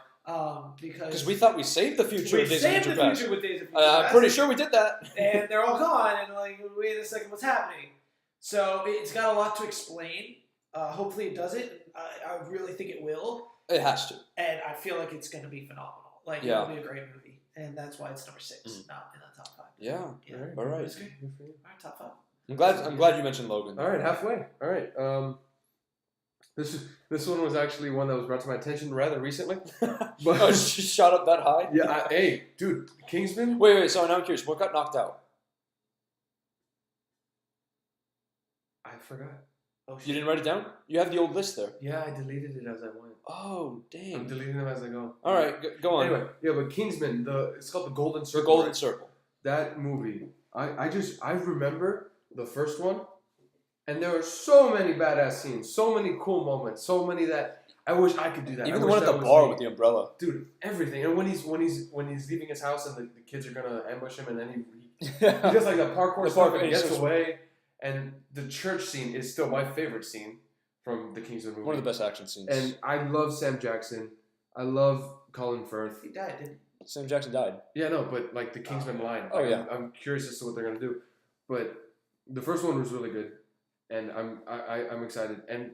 Because because we thought we saved the future we of Days of saved Future the Past. future with Days of Future I'm Past, pretty sure we did that. and they're all gone. And like, wait a second, what's happening? So it's got a lot to explain. Hopefully it does it. I really think it will, It has to. and I feel like it's going to be phenomenal. Like Yeah. it'll be a great movie, and that's why it's number 6, not in the top 5. Yeah. Yeah. All right. That's good. All right, top 5. I'm glad you mentioned Logan. All right, halfway. All right. This one was actually one that was brought to my attention rather recently. But Oh, she shot up that high? yeah, hey, dude, Kingsman. Wait, so now I'm curious. What got knocked out? I forgot. Oh, You didn't write it down? You have the old list there. Yeah, I deleted it as I went. Oh, I'm dang. deleting them as I go. All right, go on. Anyway, yeah, but Kingsman, it's called the Golden The Circle. Golden right? Circle. That movie, I remember the first one, and there were so many badass scenes, so many cool moments, so many that I wish I could do that. Even I the wish one at that the was bar me. with the umbrella. Dude, everything. And when he's leaving his house and the kids are gonna ambush him, and then he Yeah. does like that parkour The stuff parkour, and he's gets so- away. And the church scene is still my favorite scene from the Kingsman movie. One of the best action scenes. And I love Sam Jackson. I love Colin Firth. He died, didn't Sam Jackson died. Yeah, no, but like the Kingsman line. Oh, like, yeah. I'm curious as to what they're gonna do, but the first one was really good, and I'm excited. And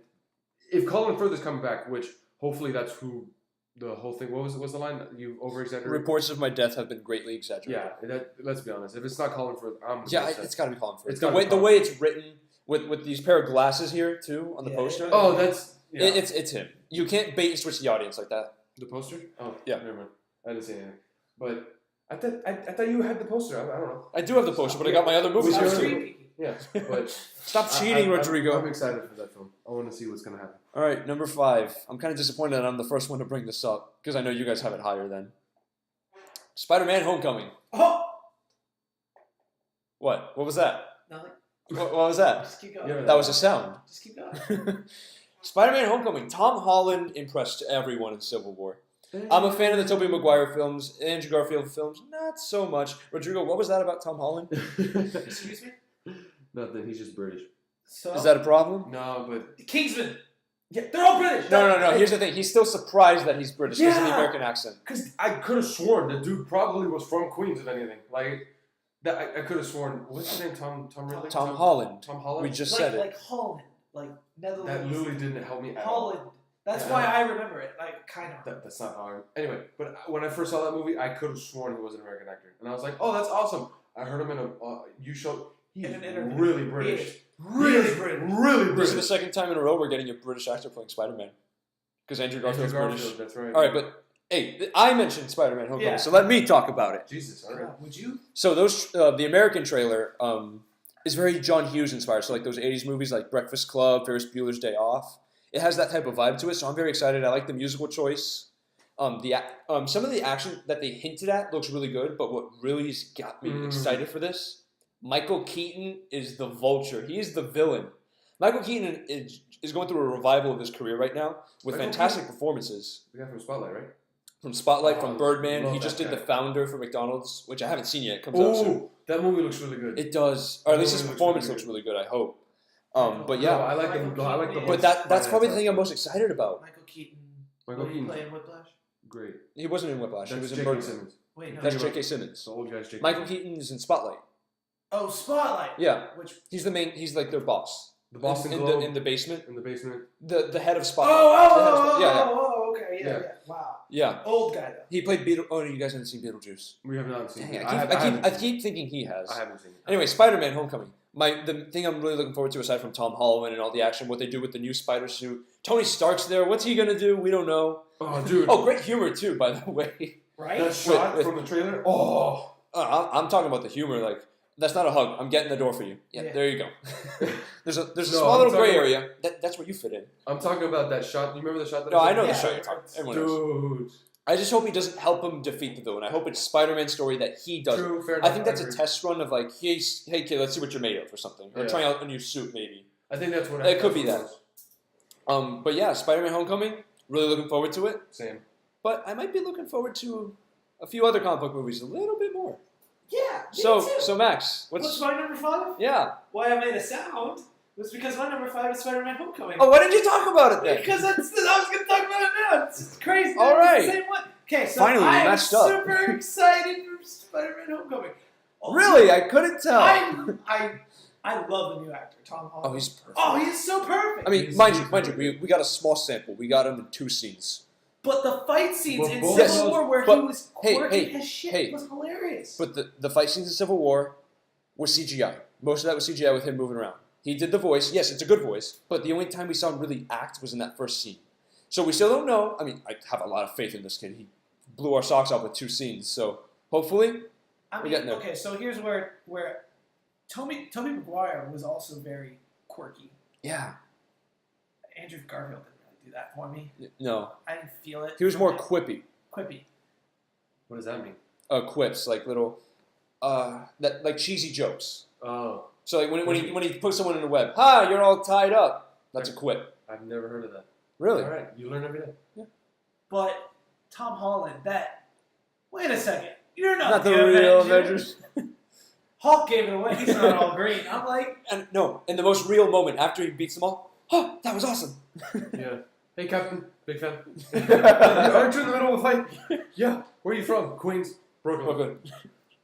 if Colin Firth is coming back, which hopefully that's who the whole thing. What's the line? You over exaggerated. Reports of my death have been greatly exaggerated. Yeah, let's be honest. If it's not Colin Firth, I'm Yeah, upset. it's got to be Colin Firth. It's The gotta way be the Colin way Firth. it's written with these pair of glasses here too on the Yeah, poster. yeah. Oh, that's yeah. It's him. You can't bait and switch the audience like that. The poster? Oh, Yeah. Never mind. I didn't see anything. But I thought you had the poster. I don't know. I do have the poster, but I got my other movies Stop here too. streaming. Yeah, but Stop cheating, Rodrigo. I'm excited for that film. I want to see what's gonna happen. All right, number 5. I'm kind of disappointed that I'm the first one to bring this up because I know you guys have it higher than Spider-Man: Homecoming. Oh, What? What was that? nothing. What was that? Just keep going. Yeah, That was a sound. Just keep going. Spider-Man: Homecoming. Tom Holland impressed everyone in Civil War. I'm a fan of the Tobey Maguire films, Andrew Garfield films, not so much. Rodrigo, what was that about Tom Holland? Excuse me. Nothing. He's just British. So Is that a problem? No, but Kingsman? Yeah, they're all British. No. Here's the thing. He's still surprised that he's British because of the Yeah. American accent. because I could have sworn the dude probably was from Queens, if anything. Like that, I could have sworn. What's his name? Tom Ridley. Tom Holland. Tom Holland. We just like, said it. like Holland, like Netherlands. That literally didn't help me at all. Holland. That's Yeah. why I remember it. Like kind of. That's not hard. Anyway, but when I first saw that movie, I could have sworn he was an American actor, and I was like, "Oh, that's awesome!" I heard him in a you showed. He's In an interview. really He British. is really British. Really This British. is the second time in a row we're getting a British actor playing Spider-Man. Because Andrew Garfield's British. That's right. All right, but hey, I mentioned Spider-Man: Homecoming, Yeah. so let me talk about it. Jesus, all right. God, would you? So the American trailer is very John Hughes inspired. So like those '80s movies like Breakfast Club, Ferris Bueller's Day Off. It has that type of vibe to it. So I'm very excited. I like the musical choice. Some of the action that they hinted at looks really good, but what really has got me excited for this, Michael Keaton is the Vulture. He is the villain. Michael Keaton is going through a revival of his career right now with Michael fantastic performances. The guy from Spotlight, right? From Spotlight, Oh, from Birdman. love He just that did guy. The Founder for McDonald's, which I haven't seen yet. It comes out soon. Oh, that movie looks really good. It does. Or at least his Movie looks performance really looks good. really good, I hope. But yeah. No, I like the. I like the. But that's probably the thing I'm most excited about. Michael Keaton. Michael What did he Keaton. play in Whiplash? Great. He wasn't in Whiplash. He That's was in J.K. Birdman. Simmons. Wait, no. That's You're J.K. right. Simmons. The old guy's J.K. Michael Simmons. Keaton's in Spotlight. Oh, Spotlight. Yeah. Which? He's the main. He's like their boss. The Boston in Globe. the in the basement. in the basement. The head of Spotlight. Oh, The head of Spotlight. okay, Yeah. Wow. Yeah. Old guy though. He played Beetle. Oh, you guys haven't seen Beetlejuice. We have not seen Dang, it. I keep thinking he has. I haven't seen it. Anyway, Spider-Man: Homecoming. The thing I'm really looking forward to, aside from Tom Holland and all the action, what they do with the new Spider suit. Tony Stark's there. What's he gonna do? We don't know. Oh, dude. Oh, great humor too, by the way. Right? That shot with- from the trailer. Oh. I'm talking about the humor. Like that's not a hug. I'm getting the door for you. Yeah, Yeah. there you go. there's a No, small I'm little gray talking- area. That's where you fit in. I'm talking about that shot. You remember the shot that No, I know Yeah. the show you're talking. Everyone knows. Dude. I just hope he doesn't help him defeat the villain. I hope it's Spider-Man's story that he does. True, fair I enough. think that's a agree. test run of like, hey kid, let's see what you're made of or something. Or Yeah. trying out a new suit maybe. I think that's what It could be that's that. what it was. But yeah, Spider-Man: Homecoming. Really looking forward to it. Same. But I might be looking forward to a few other comic book movies a little bit more. Yeah. me So too. Max, What's what's my number 5? yeah? Why I made a sound was because my number 5 is Spider-Man: Homecoming. Oh, why didn't you talk about it then? Because I was going to talk about it now. It's just crazy. All It's right. The same one. Okay, so Finally, we I'm matched up. super excited for Spider-Man: Homecoming. Also, Really, I couldn't tell. I love the new actor, Tom Holland. Oh, he's perfect. Oh, he's so perfect. I mean, He's mind perfect. you, we got a small sample. We got him in 2 scenes. But the fight scenes Well, in both Civil of those- War where but- he was hey, quirky hey, as shit hey. was hilarious. But the fight scenes in Civil War were CGI. Most of that was CGI with him moving around. He did the voice. Yes, it's a good voice. But the only time we saw him really act was in that first scene. So we still don't know. I mean, I have a lot of faith in this kid. He blew our socks off with 2 scenes. So hopefully, I we're mean, getting there. okay, so here's where Tobey Maguire was also very quirky. yeah. Andrew Garfield didn't really do that for me. No, I didn't feel it. he was more quippy. quippy. What does that mean? Quips, like little, like cheesy jokes. Oh, So like when he puts someone in a web, ha, you're all tied up. That's a quip. I've never heard of that. Really? All right, you learn every day. But Tom Holland, wait a second. You're not, Not the real Avenger. Avengers. Hulk gave it away. He's not all green. I'm like, And the most real moment after he beats them all, oh, that was awesome. Yeah. Hey, Captain. Big fan. Aren't you in the middle of a fight? Yeah. Where are you from? Queens. Brooklyn. Brooklyn.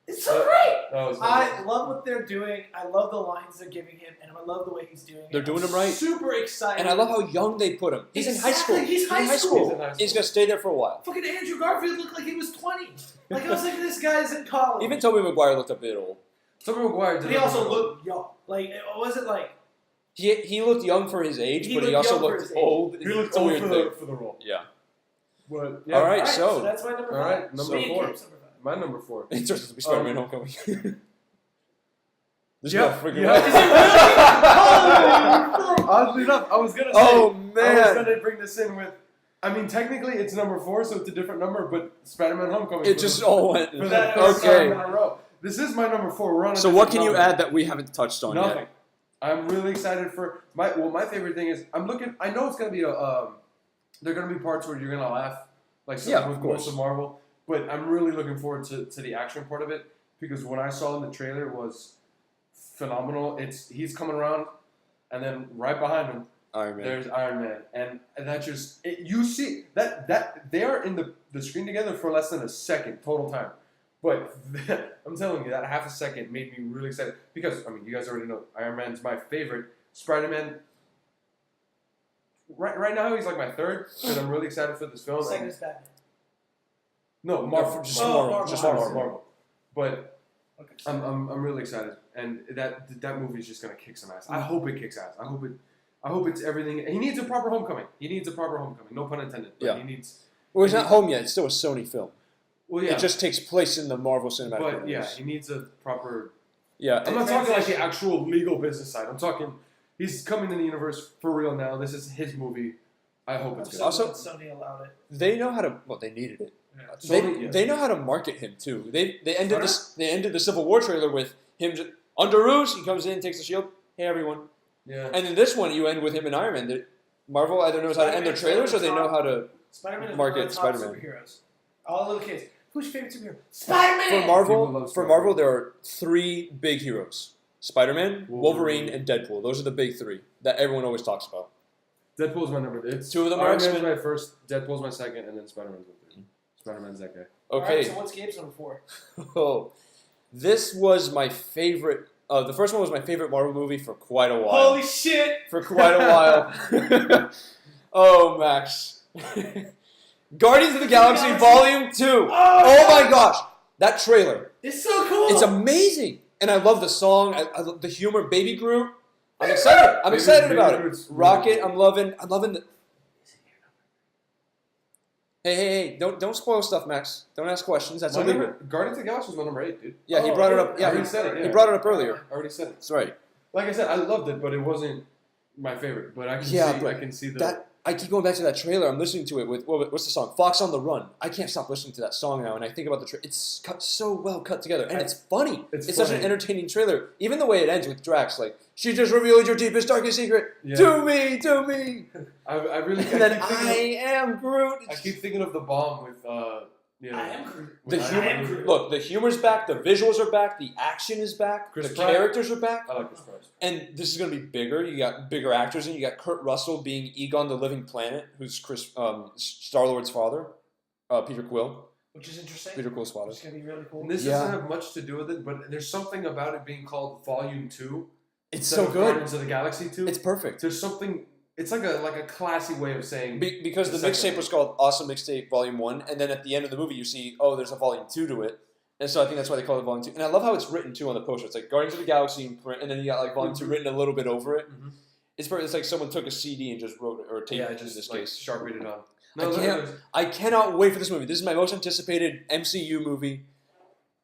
It's so great. That was I love what they're doing. I love the lines they're giving him, and I love the way he's doing it. They're doing I'm him right. Super excited. And I love how young they put him. He's in high school. Exactly, he's high school. He's in high school. He's gonna stay there for a while. Fucking Andrew Garfield looked like he was 20. Like I was like, this guy's in college. Even Tobey Maguire looked a bit old. Tobey Maguire did. But he also looked young. Like, was it like? He looked young for his age, He but he looked also young for looked his age. old. He looked It's a old weird for thing. the role. Yeah. But All right, Alright, so that's my number 5. Alright, number Me and 4. Gabe's number 5. My number 4. It's supposed to be Spider-Man: Homecoming. This Yeah, guy freaking yeah. Is it really? Oddly enough, I was gonna say. Oh I was man! gonna bring this in with. I mean, technically it's number 4, so it's a different number. But Spider-Man: Homecoming. It just all went. for the first Okay. time in a row. This is my number 4. We're on. A So what different can you number. add that we haven't touched on Nothing. yet? I'm really excited for my favorite thing is I'm looking. I know it's gonna be there are gonna be parts where you're gonna laugh, like some Yeah, with of course. most of Marvel. But I'm really looking forward to the action part of it because what I saw in the trailer was phenomenal. He's coming around, and then right behind him Iron Man. there's Iron Man, and that just you see that they are in the screen together for less than a second total time. But I'm telling you, that half a second made me really excited because I mean, you guys already know Iron Man's my favorite. Spider-Man, right now he's like my third because I'm really excited for this film. Second is Batman. No, Marvel, just Marvel. Marvel. just Marvel. Marvel. But Okay. I'm really excited, and that movie is just gonna kick some ass. I hope it kicks ass. I hope it's everything. He needs a proper homecoming. No pun intended. But Yeah. He needs. Well, he's not home yet. It's still a Sony film. Well, yeah. It just takes place in the Marvel Cinematic But Universe. yeah, he needs a proper. Yeah. I'm not talking like the actual legal business side. I'm talking. He's coming in the universe for real now. This is his movie. I hope it's good. Also- Sony allowed it. They know how to. Well, they needed it. Sony, They know how to market him too. They ended this. They ended the Civil War trailer with him just, under ruse. He comes in, takes the shield. Hey everyone. Yeah. And then this one, you end with him and Iron Man. Marvel either knows how to end their trailers or they know how to. Spider-Man is Market one of the top Spider-Man. superheroes. All little kids. Who's your favorite superhero? Spider-Man! For People Marvel, love Spider-Man. there are 3 big heroes: Spider-Man, Wolverine, and Deadpool. Those are the big 3 that everyone always talks about. Deadpool's my number. It's 2 of them are Iron Man's X-Men. my first. Deadpool's my second, and then Spider-Man's my third. Spider-Man's that guy. Okay. Alright, so what's Gabe's number 4? Oh, this was my favorite. The first one was my favorite Marvel movie for quite a while. Holy shit! For quite a while. Oh, Max. Guardians of the Galaxy Volume 2. Oh my gosh. That trailer. It's so cool! It's amazing. And I love the song. I love the humor. Baby Groot. I'm excited. I'm excited Baby about it. Groot's really Rocket. cool. I'm loving the. Hey, don't spoil stuff, Max. Don't ask questions. That's My illegal. number, Guardians of the Galaxy was my number 8, dude. Yeah, he Oh, brought it yeah. up. I Yeah, already said it. he Yeah. brought it up earlier. I already said it. That's right. Like I said, I loved it, but it wasn't my favorite. But I can Yeah, see. but I can see the. That I keep going back to that trailer. I'm listening to it with what's the song? Fox on the Run. I can't stop listening to that song now, and I think about the trailer. It's cut so well cut together, and it's funny. It's such an funny. entertaining trailer. Even the way it ends with Drax, like she just revealed your deepest, darkest secret Yeah. to me, I really. and then keep thinking I am Groot. I keep thinking of the bomb with. I am Groot. The with humor, I am Groot. look, the humor's back, the visuals are back, the action is back, Chris the Pratt. characters are back, I like this part. and this is going to be bigger. You got bigger actors in. You got Kurt Russell being Egon the Living Planet, who's Star Lord's father, Peter Quill. Which is interesting. Peter Quill's father. It's going to be really cool. And this Yeah. doesn't have much to do with it, but there's something about it being called Volume 2. It's instead so of good. Guardians of the Galaxy 2. It's perfect. There's something. It's like a classy way of saying. Because the The second mixtape one. was called Awesome Mixtape Volume 1, and then at the end of the movie you see, oh, there's a Volume 2 to it. And so I think that's why they call it Volume 2. And I love how it's written, too, on the poster. It's like Guardians of the Galaxy in print, and then you got like Volume 2 written a little bit over it. Mhm. It's like someone took a CD and just wrote it, or taped Yeah, it in just this like case. sharpied it on. I can't- I cannot wait for this movie. This is my most anticipated MCU movie.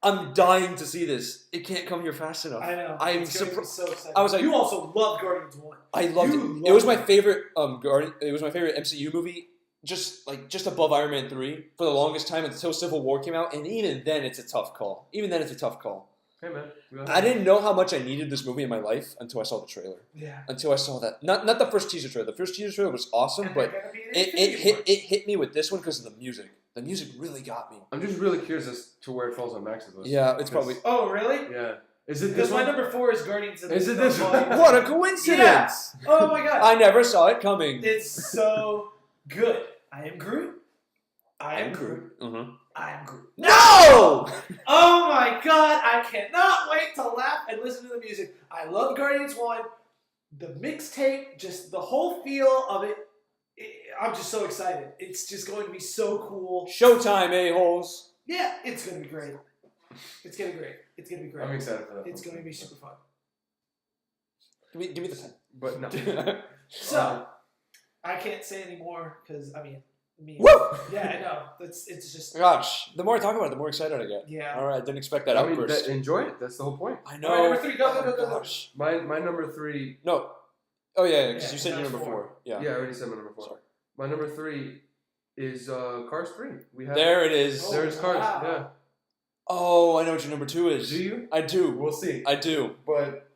I'm dying to see this. It can't come here fast enough. I know. I'm It's gonna be surpri- so exciting. I was like- you also love Guardians 1. I loved You it. loved It was my it. favorite It was my favorite MCU movie. Just above Iron Man 3 for the longest time until Civil War came out, and even then it's a tough call. Hey man, I didn't know how much I needed this movie in my life until I saw the trailer. Yeah. Until I saw that, not the first teaser trailer. The first teaser trailer was awesome, And but they're gonna be in it Infinity hit me with this one because of the music. The music really got me. I'm just really curious as to where it falls on Max's list. Yeah, it's probably War. Oh, really? Yeah. Is it Because this my one? number 4 is Guardians of the Is it this one? Volume what a 2. coincidence! Oh my god. I never saw it coming. It's so good. I am Groot. I am Groot. Mm-hmm. I am Groot. No! Oh my god, I cannot wait to laugh and listen to the music. I love Guardians 1. The mixtape, just the whole feel of it, I'm just so excited. It's just going to be so cool. Showtime, a-holes. Yeah, it's going to be great. It's going to be great. It's going to be great. I'm excited for that. It's going to be super fun. Give me the pen. But no. So, I can't say anymore because, Woo! Yeah, I know. It's just, Gosh, the more I talk about it, the more excited I get. yeah. All right, I didn't expect that I mean, outburst. enjoy it. That's the whole point. I know. All right, number 3, go. Gosh. My number 3. No. Oh, yeah, because Yeah, you said your that's number 4. 4. Yeah. Yeah, I already said my number 4. Sorry. My number 3 is Cars 3. We have There it is. Oh, There's Cars. wow. Yeah. Oh, I know what your number 2 is. Do you? I do. We'll see. I do. But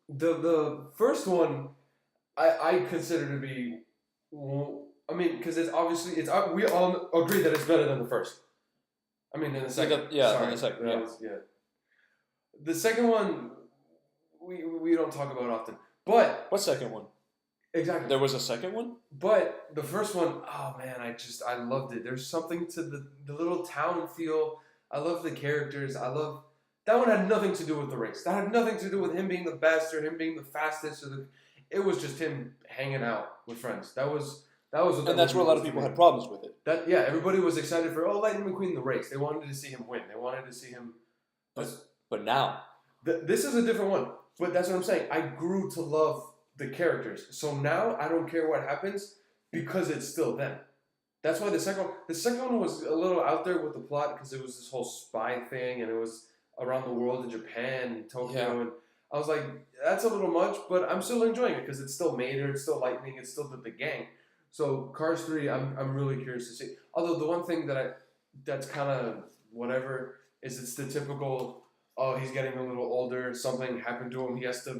the first one, I consider to be. Because it's obviously we all agree that it's better than the first. In the second. Yeah, in the second, that yeah. was- yeah. The second one, we don't talk about often, but What second one? exactly. There was a second one? But the first one, oh man, I loved it. There's something to the little town feel. I love the characters. That one had nothing to do with the race. That had nothing to do with him being the best or him being the fastest it was just him hanging out with friends. That was what that And that's movie where a lot was of to people me. had problems with it. Everybody was excited for Lightning McQueen the race. They wanted to see him win. They wanted to see him. But now, This is a different one. But that's what I'm saying. I grew to love the characters. So now I don't care what happens because it's still them. That's why the second one was a little out there with the plot because it was this whole spy thing and it was around the world in Japan and Tokyo Yeah. and I was like, that's a little much, but I'm still enjoying it because it's still Mater, it's still Lightning, it's still the gang. So Cars 3, I'm really curious to see. Although the one thing that's kind of whatever is it's the typical, oh, he's getting a little older, something happened to him, he has to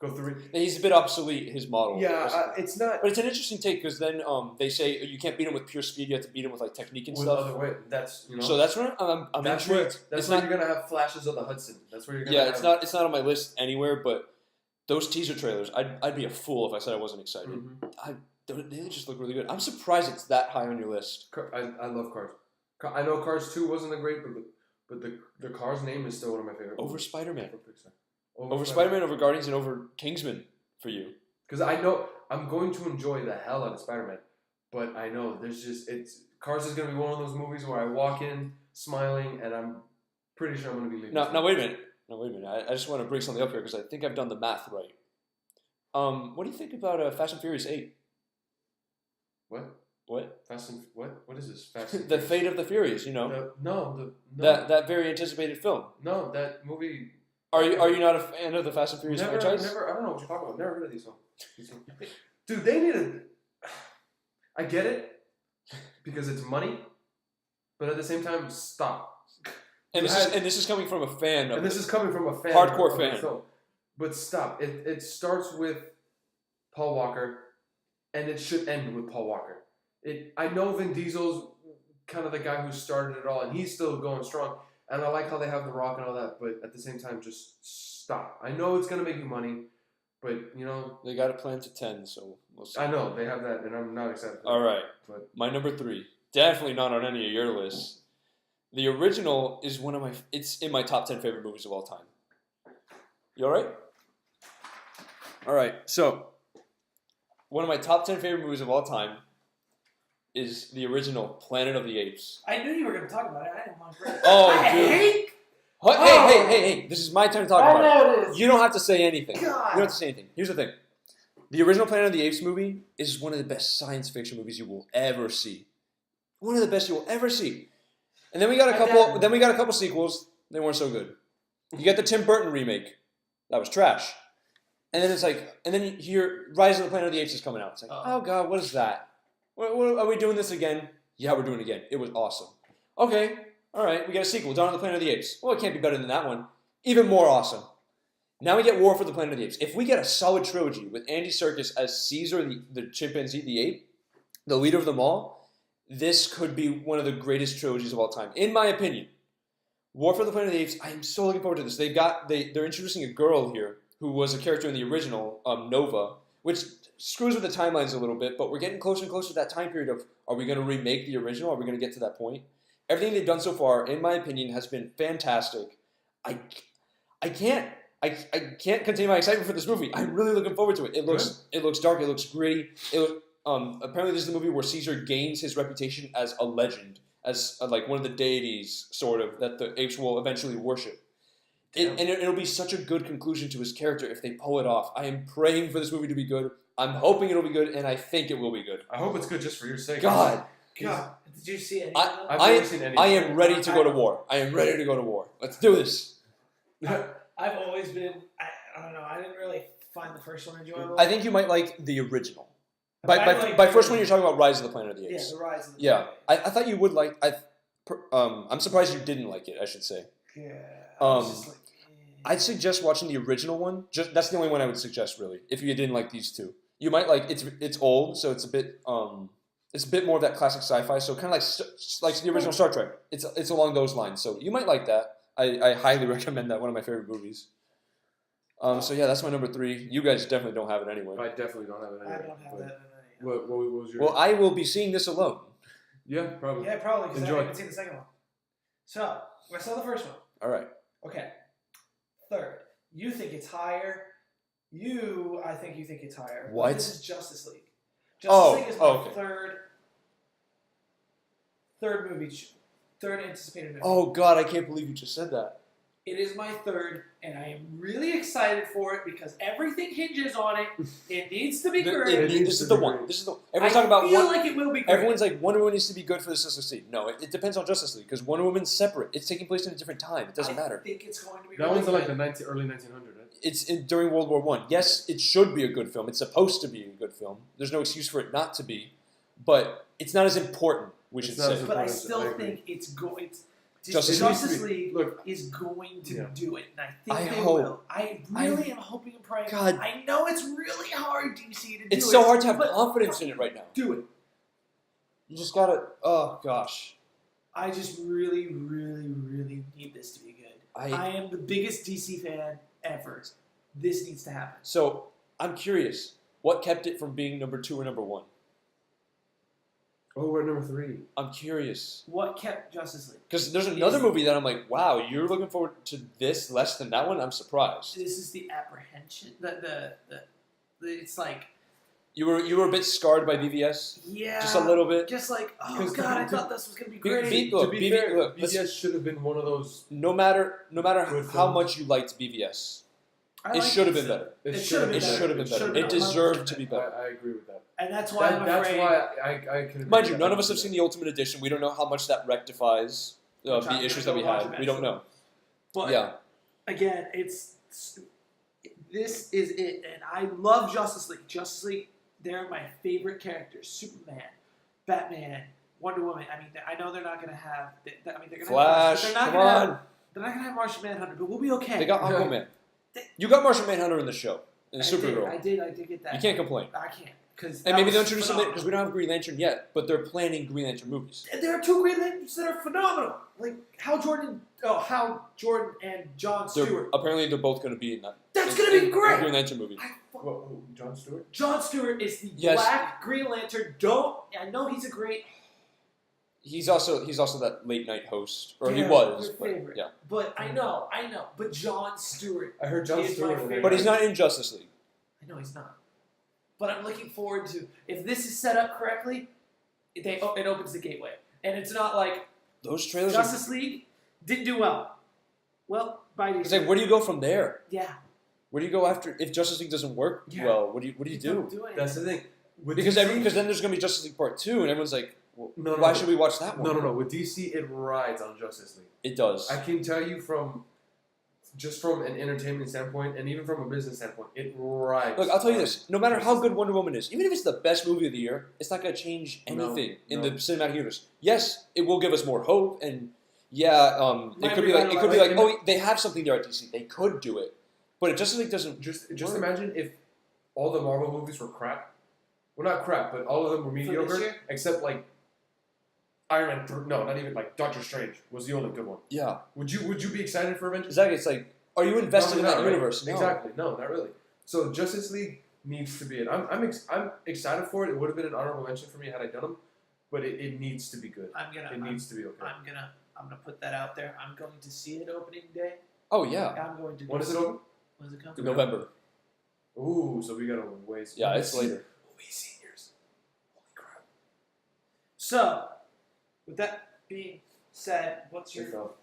go through it. he's a bit obsolete, his model. Yeah, it's not But it's an interesting take because then they say you can't beat him with pure speed, you have to beat him with like technique and with stuff. other way. That's So that's where I'm that's where intrigued. that's It's where not, you're gonna have flashes of the Hudson. That's where you're gonna. yeah, have, it's not on my list anywhere. But those teaser trailers, I'd be a fool if I said I wasn't excited. Mhm. They just look really good. I'm surprised it's that high on your list. I love Cars. I know Cars 2 wasn't a great, but the Cars name is still one of my favorite. Over Spider-Man, for Pixar. over Spider-Man, over Guardians, and over Kingsman for you. Because I know I'm going to enjoy the hell out of Spider-Man, but I know Cars is gonna be one of those movies where I walk in smiling and I'm pretty sure I'm gonna be leaving. Now wait a minute. I just want to bring something up here because I think I've done the math right. What do you think about Fast and Furious 8? What? Fast and what is this? Fast and The Furious? Fate of the Furious, you know. No. That very anticipated film. No, that movie. Are you not a fan of the Fast and Furious franchise? Never. I don't know what you're talking about. Never heard of these films. Dude, they need to. I get it because it's money, but at the same time, stop. And this is coming from a fan of And this is coming from a fan, Hardcore of the fan. film. But stop. It starts with Paul Walker, and it should end with Paul Walker. I know Vin Diesel's kind of the guy who started it all, and he's still going strong. And I like how they have The Rock and all that, but at the same time, just stop. I know it's gonna make you money, but They got a plan to 10, so we'll see. I know they have that, and I'm not excited. For All that. right, But my number 3, definitely not on any of your lists. The original is it's in my top 10 favorite movies of all time. You all right? All right, so one of my top 10 favorite movies of all time is the original Planet of the Apes. I knew you were going to talk about it. I didn't want to. Oh, I dude. hate. Hey, this is my time to talk I about know it. it is. You don't have to say anything. God. You don't have to say anything. Here's the thing. The original Planet of the Apes movie is one of the best science fiction movies you will ever see. One of the best you will ever see. And then we got a couple sequels. They weren't so good. You got the Tim Burton remake. That was trash. And then you hear Rise of the Planet of the Apes is coming out. It's like, oh God, what is that? What, are we doing this again? Yeah, we're doing it again. It was awesome. Okay, all right, we got a sequel, Dawn of the Planet of the Apes. Well, it can't be better than that one. Even more awesome. Now we get War for the Planet of the Apes. If we get a solid trilogy with Andy Serkis as Caesar, the chimpanzee, the ape, the leader of them all, this could be one of the greatest trilogies of all time, in my opinion. War for the Planet of the Apes, I am so looking forward to this. They're introducing a girl here who was a character in the original, Nova, which screws with the timelines a little bit. But we're getting closer and closer to that time period of, are we going to remake the original? Are we going to get to that point? Everything they've done so far, in my opinion, has been fantastic. I can't contain my excitement for this movie. I'm really looking forward to it. It looks dark. It looks gritty. Apparently, this is the movie where Caesar gains his reputation as a legend, as like one of the deities, sort of, that the apes will eventually worship. It'll be such a good conclusion to his character if they pull it off. I am praying for this movie to be good. I'm hoping it'll be good, and I think it will be good. I hope it's good just for your sake. God, God, did you see any? I've never seen any. I am ready to go to war. I am ready to go to war. Let's do this. I've always been. I don't know. I didn't really find the first one enjoyable. I think you might like the original. I By like first the- one, you're talking about Rise of the Planet of the Yeah, Apes. the Rise of the Yeah, Planet. I thought you would like. I'm surprised you didn't like it. I should say. Yeah. I was just like, I'd suggest watching the original one. That's the only one I would suggest, really. If you didn't like these two, you might like. It's old, so it's a bit more of that classic sci-fi. So kind of like the original Star Trek. It's along those lines. So you might like that. I highly recommend that. One of my favorite movies. So yeah, that's my number 3. You guys definitely don't have it anyway. I definitely don't have it anyway. I don't have but that. In any. What was your? Well, I will be seeing this alone. yeah, probably. Yeah, probably because I Enjoy. haven't seen the second one. So I saw the first one. All right. Okay. Third, you think it's higher. I think you think it's higher. But What? This is Justice League. Oh, Justice League is my okay. third movie, third anticipated movie. Oh God, I can't believe you just said that. It is my third, and I am really excited for it because everything hinges on it. It needs to be great. This is the one. This is the. Everyone's talking about feel one. like it will be great. Everyone's like Wonder Woman needs to be good for the Justice League. No, it depends on Justice League because Wonder Woman's separate. It's taking place in a different time. It doesn't matter. I think it's going to be That really one's in like good. the early 1900s, right? It's during World War One. Yes, it should be a good film. It's supposed to be a good film. There's no excuse for it not to be, but it's not as important. We should It's not say. as But I I still agree. think it's going. Justice Justice League. League Look, is going to Yeah. do it, and I think I they hope. will. I really am hoping and praying. God. I know it's really hard, DC, to do It's it. so hard to have but confidence in it right now. Do it. You just gotta. Oh gosh. I just really, really, really need this to be good. I am the biggest DC fan ever. This needs to happen. So I'm curious. What kept it from being number 2 or number 1? oh, we're at number 3. I'm curious. What kept Justice League? Because there's another movie that I'm like, wow, you're looking forward to this less than that one? I'm surprised. This is the apprehension. It's like, You were a bit scarred by BVS? yeah. Just a little bit? Just like, oh Because God, I to- thought this was going to be Be- great. be- To Look, be BB fair, look, let's- BVS should have been one of those. No matter Good how film. much you liked BVS, I it like should have this. been better. It should have been It better. should have been better. should've It been deserved to be 100% better. I agree with that. And that's why I'm That's afraid. why I can. Mind you, none of us have seen the Ultimate Edition. We don't know how much that rectifies Which the I'm issues gonna that we go watch had. We don't eventually. know. But Yeah. again, this is it, and I love Justice League. Justice League, they're my favorite characters: Superman, Batman, Wonder Woman. I mean, I know they're not going to have. They're going to Flash, Have, they're not come gonna on. Have, they're not going to have Martian Manhunter, but we'll be okay. They got Aquaman. You got Martian Manhunter in the show. And Supergirl. I did get that. You can't complain. I can't because And maybe they'll introduce something because we don't have Green Lantern yet, but they're planning Green Lantern movies. There are 2 Green Lanterns that are phenomenal. Like Hal Jordan and John Stewart. Apparently, they're both going to be in that. That's going to be in great. Green Lantern movie. Who, John Stewart? John Stewart is the Yes. Black Green Lantern. I know he's a great. He's also that late night host, or he Yeah, was. your But, favorite. yeah, But I know. But John Stewart. I heard John He's my Stewart. in there. favorite. but he's not in Justice League. I know he's not. But I'm looking forward to if this is set up correctly. It opens the gateway, and it's not like Those trailers. Are, Justice League didn't do well. Well, by it's like, where do you go from there? yeah. Where do you go after if Justice League doesn't work Yeah. well? What do you Don't do? do anything. That's the thing. With Because DC, because then there's going to be Justice League Part 2, and everyone's like, well, No, why should we watch that one? No. With DC, it rides on Justice League. It does. I can tell you from an entertainment standpoint and even from a business standpoint, it rides. Look, I'll tell you on this: no matter how Justice good Wonder Woman is, even if it's the best movie of the year, it's not going to change anything in no. the cinematic universe. Yes, it will give us more hope, and yeah, it Might could be like revitalize- oh, they have something there at DC. They could do it, but if Justice League doesn't. Just work. imagine if all the Marvel movies were crap. Well, not crap, but all of them were this mediocre, year? except like Iron Man. No, not even like Doctor Strange was the only good one. Yeah, Would you be excited for Avengers? exactly. It's like, are you invested in Probably that not, right? universe? No. Exactly. No, not really. So Justice League needs to be it. I'm excited for it. It would have been an honorable mention for me had I done them, but it needs to be good. It needs to be okay. I'm gonna put that out there. I'm going to see it opening day. Oh yeah, I'm going to. When is it open? When does it come? November. Ooh, so we got a ways. Yeah, it's later. We'll be seniors. Holy crap. So, with that being said, what's your Check out.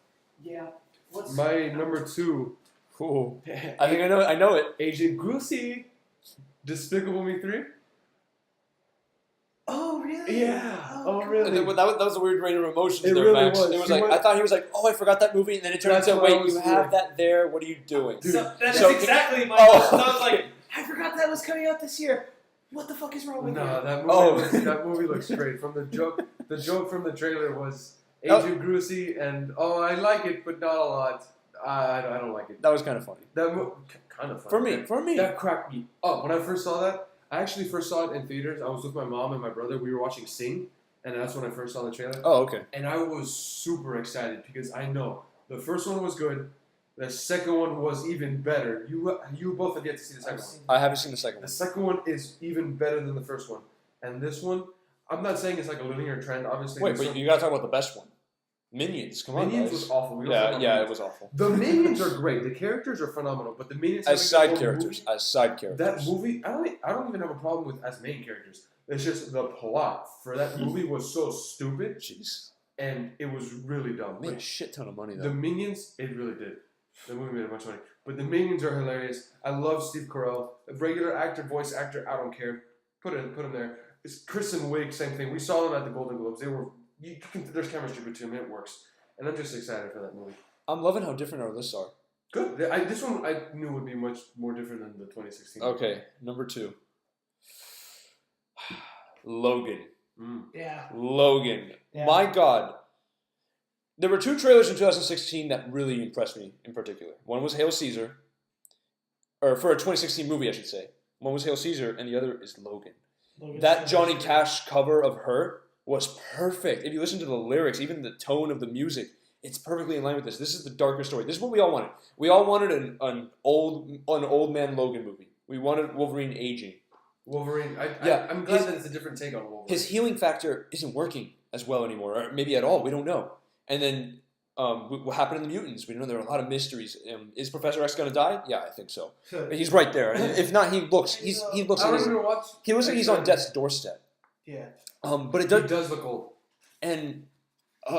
What's My number 2? Cool. I think I know it. Agent Goosey. Despicable Me 3? Oh really? Yeah. Oh, cool. really? That was a weird range of emotions It there, really Max. was. It was He like went- I thought he was like, "Oh, I forgot that movie," and then it turned That's into, what I "Wait, was you have doing. that there? What are you doing?" Dude. So that is So- exactly my. Oh. So I was like, I forgot that was coming out this year. What the fuck is wrong with No, you? that movie. Oh. That movie looks great. From the joke from the trailer was Oh. Agent Goosey, and I like it, but not a lot. I don't like it. That was kind of funny That kind of fun. for me. That cracked me up when I first saw that. I actually first saw it in theaters. I was with my mom and my brother. We were watching Sing, and that's when I first saw the trailer. Oh, okay. And I was super excited because I know the first one was good. The second one was even better. You both have yet to see the second one. I haven't seen the second The one. second one is even better than the first one. And this one, I'm not saying it's like a linear trend. Obviously, Wait, there's but some- you gotta talk about the best one. Minions. Come on, Minions guys. was awful. We don't talk Yeah, about yeah, Minions. it was awful. The Minions are great. The characters are phenomenal, but the Minions As having side their own characters. movie- As side characters. That movie, I don't even have a problem with as main characters. It's just the plot for that movie was so stupid, Jeez. and it was really dumb. Made a But shit ton of money the though. Minions, it really did. The movie made a bunch of money, but the Minions are hilarious. I love Steve Carell, a regular actor, voice actor. I don't care. Put him there. It's Kristen Wiig, same thing. We saw them at the Golden Globes. There's chemistry between them. It works, and I'm just excited for that movie. I'm loving how different our lists are. Good. This one I knew would be much more different than the 2016. Okay, number 2. Logan. Yeah. Logan. Yeah. My God. There were 2 trailers in 2016 that really impressed me in particular. One was Hail Caesar, or for a 2016 movie, I should say. One was Hail Caesar, and the other is Logan. That Johnny Cash cover of Her was perfect. If you listen to the lyrics, even the tone of the music, it's perfectly in line with this. This is the darker story. This is what we all wanted. We all wanted an old man Logan movie. We wanted Wolverine aging. Wolverine. Yeah, I'm glad that it's a different take on Wolverine. His healing factor isn't working as well anymore, or maybe at all. We don't know. And then what happened in the mutants? We know there are a lot of mysteries. Is Professor X going to die? Yeah, I think so. He's right there. And if not, he looks I don't even watch. he looks like he's on death's doorstep. Yeah. But it He does. does look old. And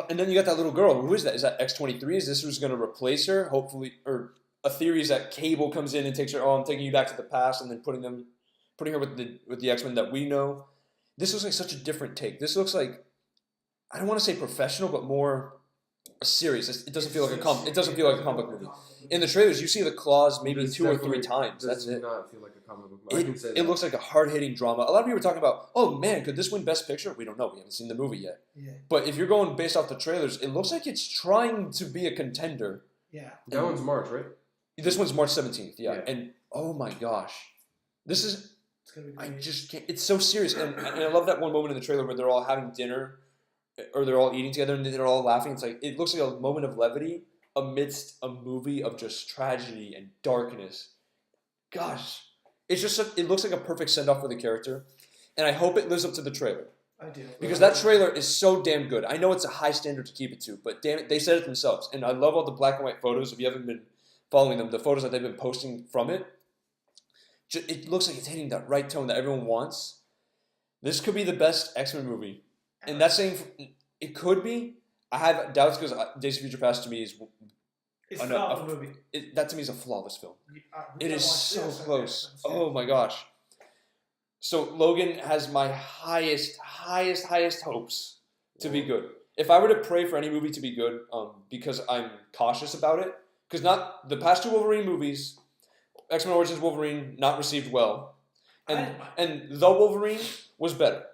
then you got that little girl. Who is that? Is that X-23? Is this who's going to replace her? Hopefully, or a theory is that Cable comes in and takes her. Oh, I'm taking you back to the past, and then putting her with the X-Men that we know. This looks like such a different take. This looks like, I don't want to say professional, but more serious. It doesn't feel like a comic book movie. In the trailers, you see the claws maybe This 2 or 3 definitely times. That's does it. not feel like a comic book. I can say It that. looks like a hard-hitting drama. A lot of people are talking about, oh man, could this win Best Picture? We don't know. We haven't seen the movie yet. Yeah. But if you're going based off the trailers, it looks like it's trying to be a contender. Yeah. That one's March, right? This one's March 17th, yeah. Yeah. And oh my gosh, this is, It's gonna be I great. just can't, it's so serious. And I love that one moment in the trailer where they're all having dinner or they're all eating together and they're all laughing. It's like, it looks like a moment of levity amidst a movie of just tragedy and darkness. Gosh, it's just, it looks like a perfect send-off for the character. And I hope it lives up to the trailer. I do. Because that trailer is so damn good. I know it's a high standard to keep it to, but damn it, they said it themselves. And I love all the black and white photos. If you haven't been following them, the photos that they've been posting from it, it looks like it's hitting that right tone that everyone wants. This could be the best X-Men movie. And that's saying it could be. I have doubts because Days of Future Past to me is It's a not the movie. that to me is a flawless film. We It is watched so this, okay, close. let's see. Oh my gosh. So Logan has my highest hopes to be good. If I were to pray for any movie to be good, because I'm cautious about it, because not the past 2 Wolverine movies, X-Men Origins Wolverine not received well, and the Wolverine was better.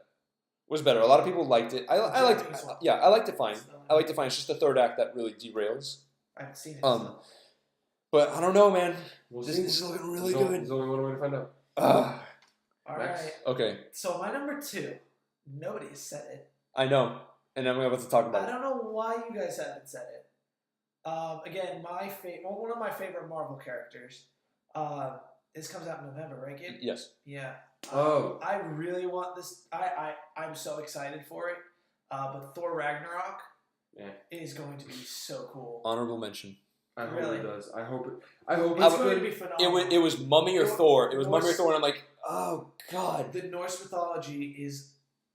A lot of people liked it. I liked it. Yeah, I liked it fine. It's just the third act that really derails. I haven't seen it. But I don't know, man. We'll This see. is looking really There's good. only one way to find out. All Max? right. Okay, So my number 2, nobody has said it. I know, and I'm about to talk I about it. don't know why you guys haven't said it. Again, one of my favorite Marvel characters This comes out in November, right, Gabe? Yes. Yeah. Oh. I really want this. I'm so excited for it. But Thor Ragnarok is going to be so cool. Honorable mention. I hope Really? it does. I hope it. It's going to be phenomenal. It was Mummy or Thor. It was Mummy or Norse- Thor, and I'm like, oh god. The Norse mythology is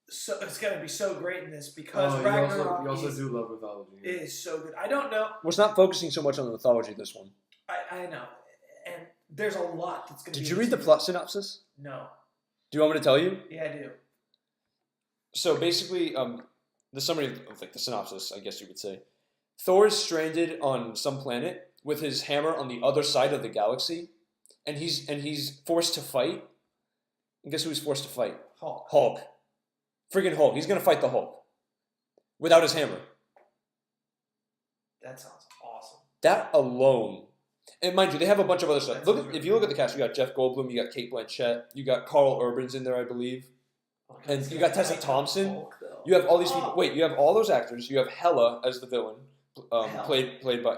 so. It's going to be so great in this because you Ragnarok also is, do love mythology. Yeah. is so good. I don't know. Well, it's not focusing so much on the mythology. This one. I know, and there's a lot that's going to. Did be you in read the this plot synopsis? movie. No. Do you want me to tell you? Yeah, I do. So basically, the summary of like the synopsis, I guess you would say, Thor is stranded on some planet with his hammer on the other side of the galaxy, and he's forced to fight. And guess who he's forced to fight? Hulk. Hulk. Friggin' Hulk. He's gonna fight the Hulk without his hammer. That sounds awesome. That alone, and mind you, they have a bunch of other stuff. That Look, sounds if you look at the cast, you got Jeff Goldblum, you got Kate Blanchett, you got Carl Urban's in there, I believe. Okay, And it's you gonna got Tessa be like Thompson. Hulk, though. You have all these people. Oh. Wait, you have all those actors. You have Hela as the villain, Hela. played by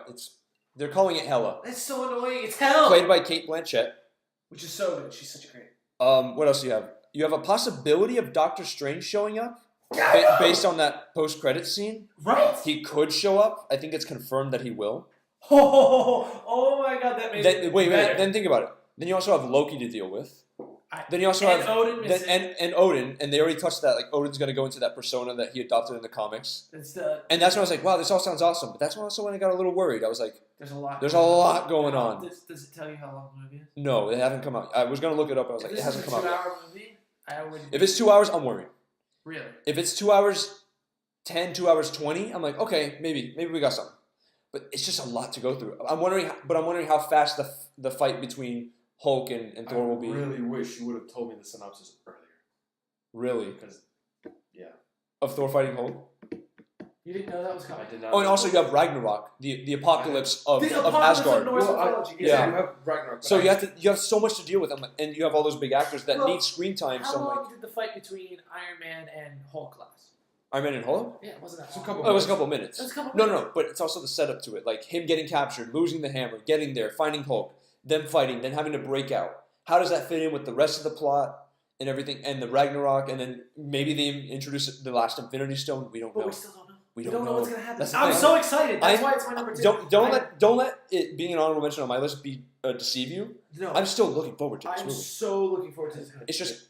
they're calling it Hela, That's so annoying. It's hell. played by Kate Blanchett. Which is so good. She's such a great. What else do you have? You have a possibility of Doctor Strange showing up based on that post-credit scene. Right? He could show up. I think it's confirmed that he will. Oh my god, that made Then, it wait, better. then think about it. Then you also have Loki to deal with. Then you also and have Odin then, missing. and Odin, and they already touched that. Like Odin's gonna go into that persona that he adopted in the comics, It's the, and that's when I was like, wow, this all sounds awesome. But that's also when I got a little worried. I was like, there's a lot. there's a lot going on. Does it tell you how long the movie is? No, they haven't come out. I was gonna look it up. I was like, If it this hasn't is come a out. 2-hour movie, I would. If it's 2 hours, I'm worried. Really? If it's 2 hours 10, 2 hours 20, I'm like, okay, maybe we got something. But it's just a lot to go through. I'm wondering how fast the fight between Hulk and Thor will be. I really wish you would have told me the synopsis earlier. Really? Because, yeah. Of Thor fighting Hulk? You didn't know that was coming. I did not. Oh, and also you have Ragnarok, the apocalypse of The apocalypse of Asgard. Norse Well, mythology. yeah. You have Ragnarok. So you have so much to deal with, and you have all those big actors that Well, need screen time. How So I'm long like, did the fight between Iron Man and Hulk last? Iron Man and Hulk? Yeah, it wasn't that It's a long. couple Oh, it was a couple minutes. It was a couple No, minutes. but it's also the setup to it, like him getting captured, losing the hammer, getting there, finding Hulk, them fighting, then having to break out. How does that fit in with the rest of the plot and everything, and the Ragnarok, and then maybe they introduce the last Infinity Stone? We don't But know. we still don't know. We We don't don't know know. what's gonna happen. That's the I'm thing. so excited. That's I- why it's my number 2. Don't let it being an honorable mention on my list be deceive you. No, I'm still looking forward to this I'm movie. so looking forward to this movie. It's just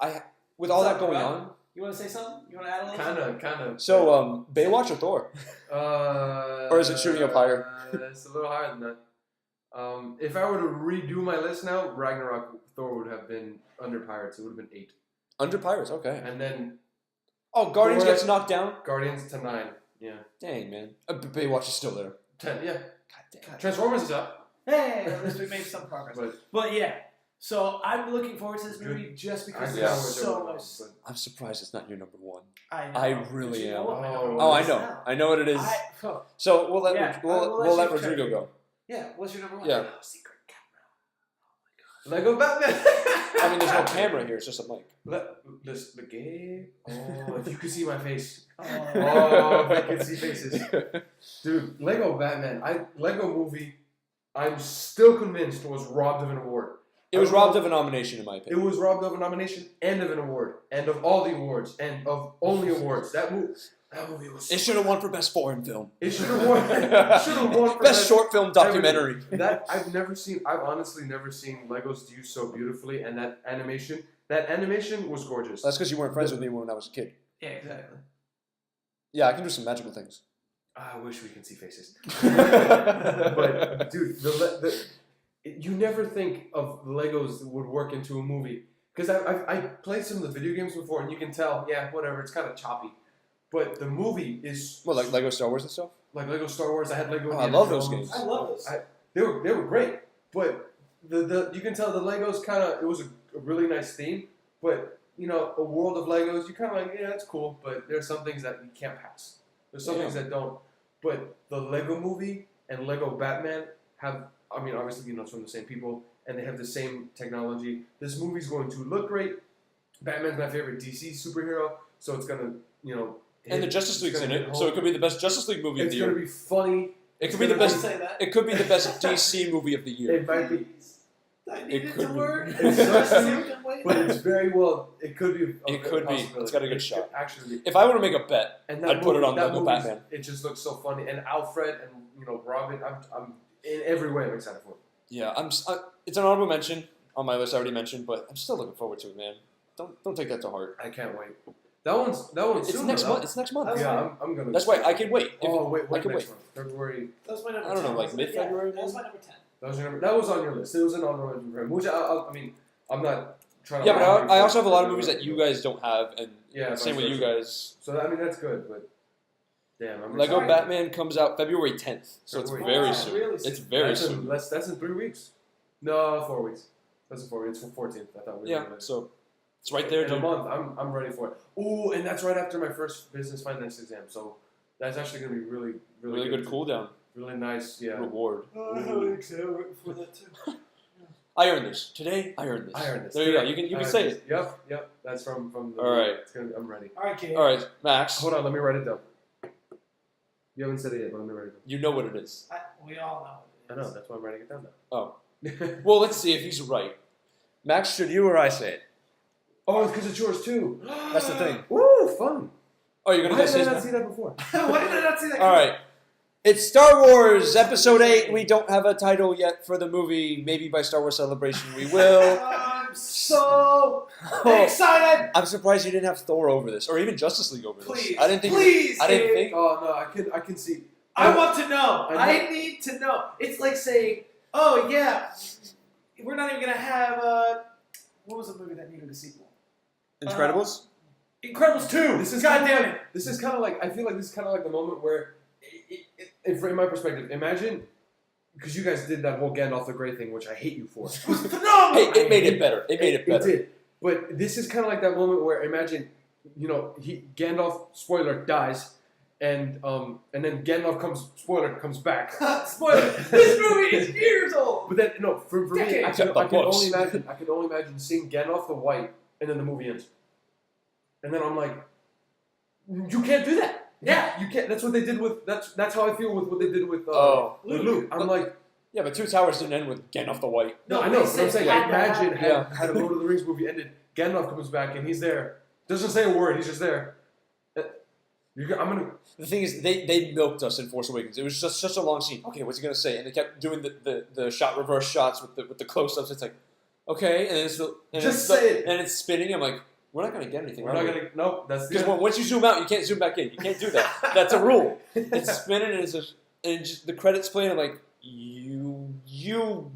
with all that going on. You want to say something? You want to add a little? Kind of. So Baywatch or Thor? Or is it shooting up higher? It's a little higher than that. If I were to redo my list now, Ragnarok Thor would have been under Pirates. It would have been 8, Under Pirates, okay. and then Oh, Guardians Thor- gets knocked down. Guardians to 9. Yeah, Dang man, Baywatch is still there. 10. Yeah, God damn. Transformers is up, Hey, at least we made some progress. but But yeah, so I'm looking forward to this movie just because I Yeah. there's forgot so what much. I'm surprised it's not your number one. I know. I But really you know am. what? Oh, I it is know. now. I know what it is. Oh, So we'll let Yeah, we'll we'll let let you Rodrigo check. go. yeah, what's your number 1? Yeah. Oh, secret Lego Batman. I mean, there's no camera here; it's just a mic. The game. Oh, if you could see my face. camera. Oh, if I could see faces. Dude, Lego Batman. Lego movie. I'm still convinced was robbed of an award. It was robbed of a nomination, in my It opinion. was robbed of a nomination and of an award and of all the awards and of only awards. That movie was. It should have won for best foreign film. It should have won. Should have won for Best short film documentary. That I've honestly never seen Legos do so beautifully, and that animation was gorgeous. That's because you weren't friends with me when I was a kid. Yeah, exactly. Yeah, I can do some magical things. I wish we can see faces. But dude, you never think of Legos that would work into a movie because I played some of the video games before, and you can tell, yeah, whatever, it's kind of choppy. But the movie is Well, like Lego Star Wars and stuff. like Lego Star Wars. I had Lego. Oh, I Indiana love those Jones. games. I love those. They were great, but the you can tell the Legos kind of it was a really nice theme, but you know a world of Legos you kind of like yeah that's cool, but there's some things that you can't pass. There's some Yeah. things that don't. But the Lego Movie and Lego Batman have I mean obviously you know it's from the same people and they have the same technology. This movie's going to look great. Batman's my favorite DC superhero, so it's gonna you know. And the Justice League's in it, so it could be the best Justice League movie of It's the gonna year. be funny. It could it's be the gonna Don't best. say that. It could be the best DC movie of the year. It might be. I need it could to be. work. It's so Second way. But it's very well. It could be. It could be. It's got a good It shot. could actually, be. If I were to make a bet, And I'd put it on that Lego movie's- Batman. It just looks so funny, and Alfred and Robin. I'm in every way. I'm excited for it. yeah, it's an honorable mention on my list. I already mentioned, but I'm still looking forward to it, man. Don't take that to heart. I can't wait. That one's It's soon, next though. month. It's next month. Yeah, I'm gonna. That's why I can wait. Oh wait, I what can next wait. month? February. That was my number I don't know, 10, like wasn't it? mid-February, Yeah, that was my maybe? number 10. That was on your list. It was an honorable mention for him. Which I mean, I'm not trying to. Yeah, but I also have a lot of for movies that you guys don't have, and Yeah, same vice with you versa. guys. So I mean, that's good, but damn, I'm Lego excited. Batman comes out February 10th, so it's February. very Oh, soon. really It's soon. very That's soon. that's in 3 weeks. No, 4 weeks. That's in 4 weeks. It's for 14th. I thought we were Yeah, doing it. so it's right there, in a dude. month. I'm ready for it. Ooh, and that's right after my first business finance exam. So that's actually gonna be really Really good cool down really nice. Yeah. reward. I have an exam right before that too. I earned this today. I earned this. I earned this. There you go. You can say it. Yep. That's from the. All right. It's gonna, I'm ready. All right, Kate. All right, Max. Hold on. Let me write it down. You haven't said it yet, but let me write it You know what it is. We all know. down. I know. That's why I'm writing it down now. Oh. Well, let's see if he's right. Max, should you or I say it? Oh, it's because it's yours too. That's the thing. Woo, fun. Oh, you're gonna Why guess did his I not now? see that before? Why did I not see that? All right. It's Star Wars Episode 8. We don't have a title yet for the movie. Maybe by Star Wars Celebration we will. I'm so Oh, excited. I'm surprised you didn't have Thor over this, or even Justice League over this. Please, I didn't think. please, I didn't Dave. think. Oh no, I can see. I want to know. I know. I need to know. It's like saying, "Oh yeah, we're not even gonna have what was the movie that needed a sequel? Incredibles. Incredibles 2. This is God kinda damn like, it. This is kind of like I feel like this is kind of like the moment where, in my perspective, imagine because you guys did that whole Gandalf the Grey thing, which I hate you for. It was phenomenal. Hey, it made it better. It made it better. It did, but this is kind of like that moment where imagine, Gandalf spoiler dies, and then Gandalf comes back. Spoiler. This movie is years old. But then no, for me, I Decades. can, The I can books. only imagine seeing Gandalf the White, and then the movie ends, and then I'm like, you can't do that. Yeah. You can't. That's what they did with. That's how I feel with what they did with. Oh. with Luke. I'm like, Yeah, but Two Towers didn't end with Gandalf the White. no, I they know. But said I'm saying, had to imagine happen. had a Lord of the Rings movie ended. Gandalf comes back and he's there. Doesn't say a word. He's just there. I'm gonna. The thing is, they milked us in Force Awakens. It was just such a long scene. Okay, what's he gonna say? And they kept doing the shot reverse shots with the close ups. It's like, okay, and then Just say it. and it's spinning. I'm like, we're not gonna get anything. We're not gonna. Nope. That's Because once you zoom out, you can't zoom back in. You can't do that. That's a rule. It's spinning and just the credits playing. I'm like, you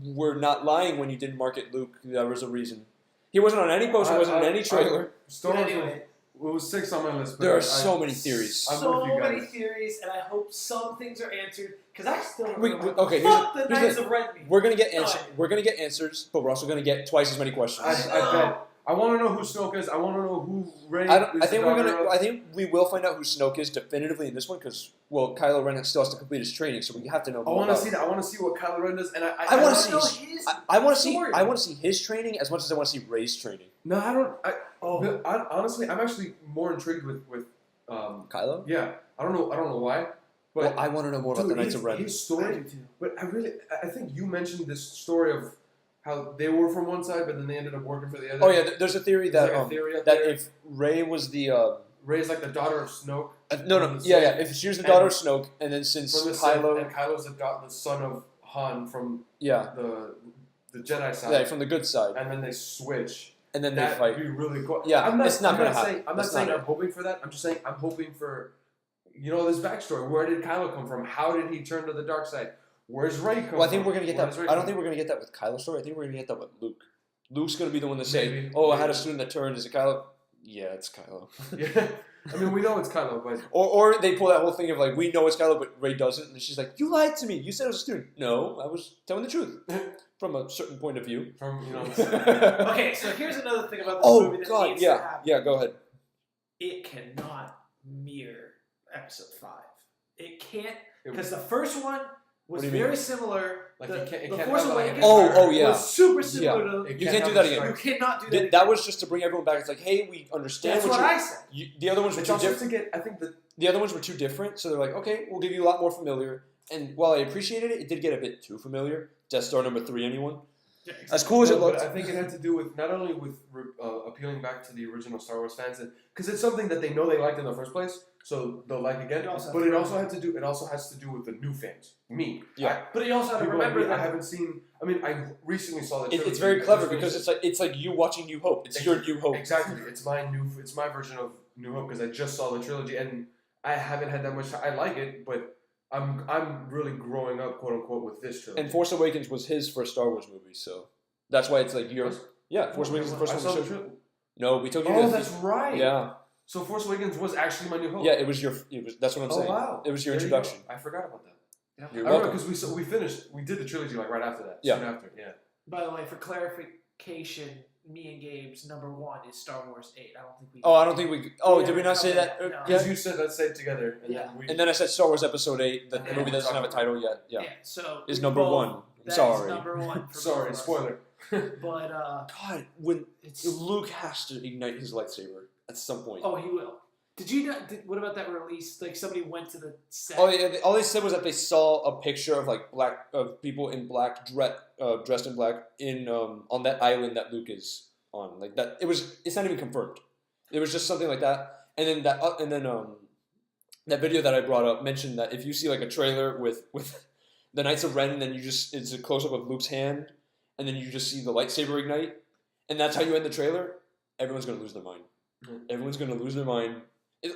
were not lying when you didn't mark it, Luke. There was a reason. He wasn't on any poster. Wasn't in any trailer. Star But Wars. anyway, It was 6 on my list. But There are I- so many theories. I'm so with you many guys. theories, and I hope some things are answered because I still don't We- know. we- what the okay, fuck the here's the Knights of Ren mean. We're gonna get No answers. idea. We're gonna get answers, but we're also gonna get twice as many questions. I bet. I want to know who Snoke is. I want to know who Rey I is. think the we're daughter gonna. of. I think we will find out who Snoke is definitively in this one because Kylo Ren still has to complete his training, so we have to know. I more want to about see that. I want to see what Kylo Ren does, and I I wanna don't see know- his I want to see. story. I want to see his training as much as I want to see Rey's training. No, I don't. Oh, But honestly, I'm actually more intrigued with. Kylo. Yeah, I don't know why, but Well, I want to know more about dude, the Knights his, of Ren. his I story. do too. But I think you mentioned this story of how they were from one side, but then they ended up working for the other. Oh yeah, there's a theory There's that like a theory out that there. if Rey was the Rey's like the daughter of Snoke. no if she was the daughter of Snoke and then since From the Sith, Kylo and Kylo's the son of Han from yeah the Jedi side. yeah from the good side And then they switch. and then they That'd fight. be really cool. Yeah, I'm not, it's not I'm gonna not happen. saying, I'm not That's saying not I'm hoping for that. I'm just saying I'm hoping for, this backstory. Where did Kylo come from? How did he turn to the dark side? Where's Rey come Well, I think from? we're gonna get Where does that. Rey I don't come think we're gonna get that with Kylo's story. I think we're gonna get that with Luke. Luke's gonna be the one to say, Maybe. "Oh, I had a Maybe. student that turned. Is it Kylo?" Yeah, it's Kylo. from? Yeah. I mean, we know it's Kylo, but Or they pull that whole thing of like, we know it's Kylo, but Rey doesn't, and she's like, "You lied to me. You said I was a student." No, I was telling the truth from a certain point of view. from Okay, so here's another thing about this Oh movie that God, needs to yeah, happen. yeah. Go ahead. It cannot mirror Episode 5. It can't, It- because the first one was What do you mean? very similar. Like, the it can't- it the can't Force have, like, an Awakens Oh, yeah. was super similar to. You can't do that again. You cannot do that. That was just to bring everyone back. It's like, hey, we understand That's what what you, I said. the other ones were It's too also different. to get. I think that The other ones were too different, so they're like, okay, we'll give you a lot more familiar. And while I appreciated it, it did get a bit too familiar. Death Star number 3, anyone? As cool as it But looked. I think it had to do with not only with appealing back to the original Star Wars fans, because it's something that they know they liked in the first place, so they'll like again. It also But has it to- also had to do. It also has to do with the new fans, me. Yeah. But you also have to People like remember me, I that haven't seen. I mean, I recently saw the. It's trilogy. very I clever just because finished it's like you watching New Hope. It's your New Hope. Exactly. It's my version of New Hope because I just saw the trilogy and I haven't had that much time. I like it, but I'm really growing up, quote unquote, with this trilogy. And Force Awakens was his first Star Wars movie, so that's why it's like you're. Yeah, Force Awakens is the first I one saw we the showed you. trilogy. No, we told you. Oh, that that's right. Yeah, So Force Awakens was actually my New Hope. yeah. It was your. That's what I'm Oh saying. wow. It was your There you introduction. go. I forgot about that. You're I remember welcome. because we finished. We did the trilogy like right after that. Yeah. Soon after. Yeah. By the way, for clarification, me and Gabe's number one is Star Wars 8. I don't think we. Oh, I don't think we. Oh, We did we not say haven't that? covered that, no. Yeah. Because you said let's say it together, and Yeah. then we. And then I said Star Wars Episode 8, the Yeah. movie that doesn't have a title yet. Yeah, So is we number both- one. I'm that is sorry. number one. For Sorry, both of us. spoiler. But God, when it's. Luke has to ignite his lightsaber at some point. Oh, he will. Did you not? What about that release? Like somebody went to the set. Oh, yeah, all they said was that they saw a picture of like people in black dressed in black in on that island that Luke is on. Like that, it's not even confirmed. It was just something like that. And then that video that I brought up mentioned that if you see like a trailer with the Knights of Ren, and then it's a close up of Luke's hand, and then you just see the lightsaber ignite, and that's how you end the trailer. Everyone's gonna lose their mind. Mhm. Everyone's gonna lose their mind.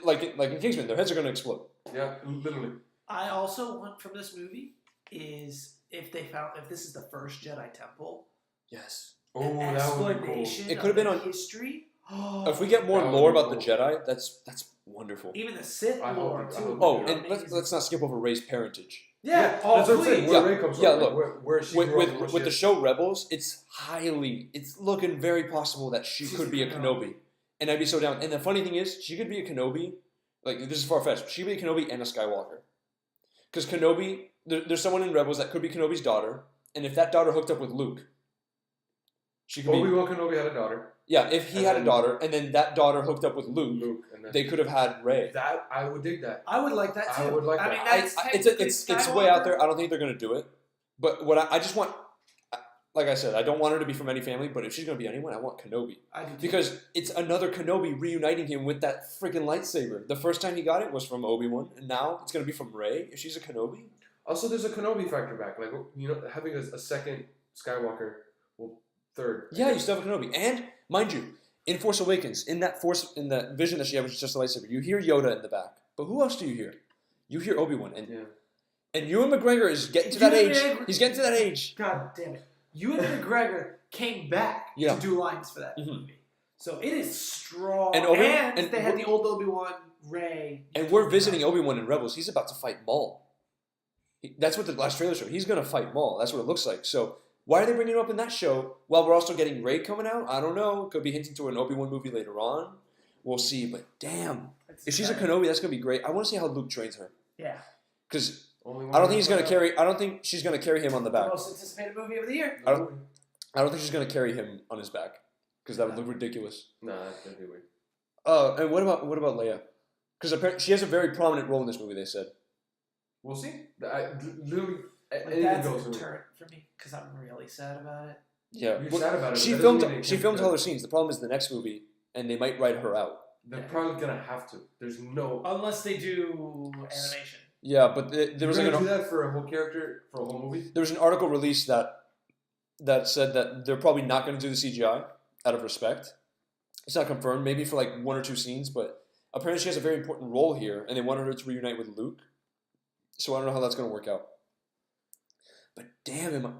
Like in Kingsman, their heads are gonna explode. Yeah, literally. I also want from this movie is if this is the first Jedi Temple, Yes. Oh, an that would be cool. explanation It could have been of on- history. If we get more That would lore be about the cool. Jedi, that's wonderful. Even the Sith I hope lore it- I too. hope it Oh, Yeah. and let's not skip over Rey's parentage. Yeah, that's what I'm saying. please. Where Yeah. Rey comes from. Yeah, like, look. where she With grew up and what with she the is. show Rebels, it's looking very possible that she She's could a be a Kenobi. Kenobi, and I'd be so down. And the funny thing is, she could be a Kenobi. Like this is far fetched. She could be a Kenobi and a Skywalker, because Kenobi, there's someone in Rebels that could be Kenobi's daughter, and if that daughter hooked up with Luke, she could be. Obi-Wan Kenobi had a daughter. Yeah, if he And had a then- daughter, and then that daughter hooked up with Luke, Luke, and then they could have had Rey. that I would dig that. I would like that too. I would like I mean, that. that's It's technically way out Skywalker. there. I don't think they're gonna do it. But what I just want, like I said, I don't want her to be from any family. But if she's gonna be anyone, I want Kenobi, I do too. because it's another Kenobi reuniting him with that freaking lightsaber. The first time he got it was from Obi-Wan, and now it's gonna be from Rey. If she's a Kenobi, Also, there's a Kenobi factor back. Like having a second Skywalker, well, third. yeah, you still have a Kenobi. And mind you, in Force Awakens, in that vision that she had, which is just a lightsaber, you hear Yoda in the back. But who else do you hear? You hear Obi-Wan, Yeah. and Ewan McGregor is getting to that Ewan age. McGregor- He's getting to that age. God damn it. Ewan McGregor came back Yeah. to do lines for that Mhm. movie. So it is strong. And And, and they had we're- the old Obi-Wan, Rey. And we're visiting Obi-Wan in Rebels. He's about to fight Maul. That's what the last trailer showed. He's going to fight Maul. That's what it looks like. So why are they bringing it up in that show while we're also getting Rey coming out? I don't know. Could be hinting to an Obi-Wan movie later on. We'll see. But damn, if she's a Kenobi, that's going to be great. I want to see how Luke trains her. Yeah. Because Only I don't think he's going to carry. I don't think she's going to carry him on the The back. most anticipated movie of the year. I don't think she's going to carry him on his back because that would look ridiculous. Nah, that'd be weird. And what about Leia? Because apparently she has a very prominent role in this movie. They said. We'll see. Literally, But anything that's a goes. with it. deterrent for me because I'm really sad about it. Yeah. You're Well, sad about it. She but that filmed. doesn't mean it She can't filmed be all good. her scenes. The problem is the next movie, and they might write her out. They're probably gonna have to. There's no. Unless they do animation. Yeah, but there was You're like gonna do an, that for a whole character for a whole movie. there was an article released that said that they're probably not going to do the CGI out of respect. It's not confirmed. Maybe for like one or two scenes, but apparently she has a very important role here, and they wanted her to reunite with Luke. So I don't know how that's going to work out. But damn,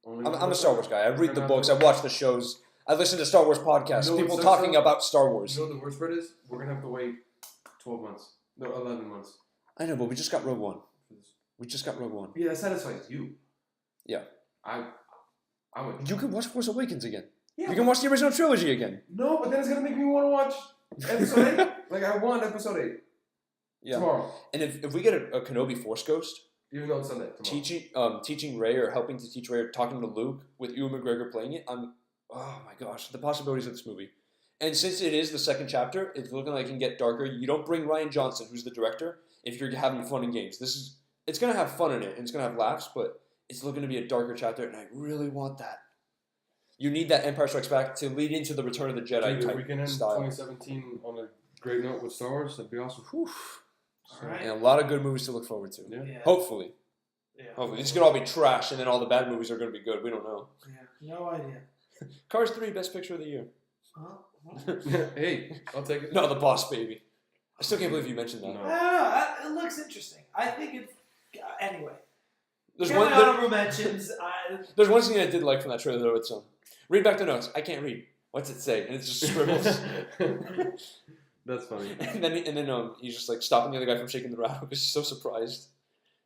I'm a Star Wars guy. I read the books. I watch the shows. I listen to Star Wars podcasts. You know People what's talking so- about Star Wars. You know what the worst part is? We're gonna have to wait 12 months. No, 11 months. I know, but we just got Rogue One. for this. We just got Rogue One. Yeah, that satisfies you. Yeah. I'm a, You can watch Force Awakens again. yeah, You can watch the original trilogy again. No, but then it's gonna make me want to watch episode 8. Like I want episode 8 Yeah. tomorrow, And if we get a Kenobi Force Ghost, even though it's Sunday. Tomorrow. teaching Rey or helping to teach Rey or talking to Luke with Ewan McGregor playing it, oh my gosh, the possibilities of this movie. And since it is the second chapter, it's looking like it can get darker. You don't bring Rian Johnson, who's the director, if you're having fun in games. It's gonna have fun in it and it's gonna have laughs, but it's looking to be a darker chapter, and I really want that. you need that Empire Strikes Back to lead into the Return of the Jedi Dude, if we can type end style. 2017 on a great note with Star Wars, that'd be awesome. Whew. All right. And a lot of good movies to look forward to. Yeah. Yeah. Hopefully. Yeah. Hopefully. It's going to all be trash, and then all the bad movies are going to be good. We don't know. Yeah. No idea. Cars 3, Best Picture of the Year. Huh? Hey, I'll take it. No, The Boss Baby. I still can't believe you mentioned that. I No. don't know. It looks interesting. I think it's anyway. There's Here one. are my honorable mentions. There's one scene I did like from that trailer though. It's read back the notes. I can't read. What's it say? And it's just scribbles. That's funny. and then he's just like stopping the other guy from shaking the rattle because he's so surprised.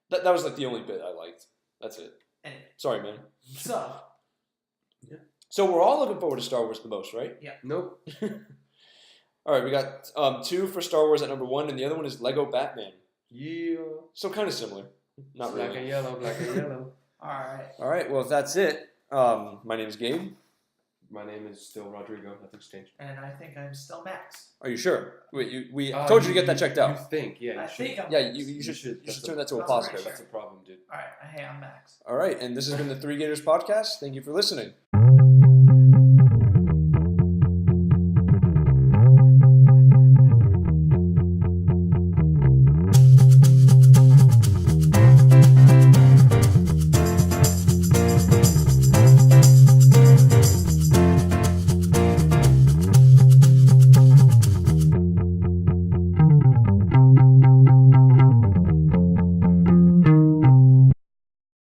That was like the only bit I liked. That's it. Anyway, Sorry, man. so So we're all looking forward to Star Wars the most, right? Nope. All right, we got 2 for Star Wars at number 1, and the other one is Lego Batman. Yeah. So kind of similar. Not Black really. and yellow, black and yellow. all right. All right, well if that's it, my name is Gabe. My name is still Rodrigo. Nothing's changed. And I think I'm still Max. Are you sure? Wait, we told you to get that checked out. You think? Yeah. You I should. think I'm. Yeah, Max. you should That's turn that to a that's positive. pretty That's a problem, dude. All right. Hey, I'm Max. All right, and this has been the Three Gators podcast. Thank you for listening.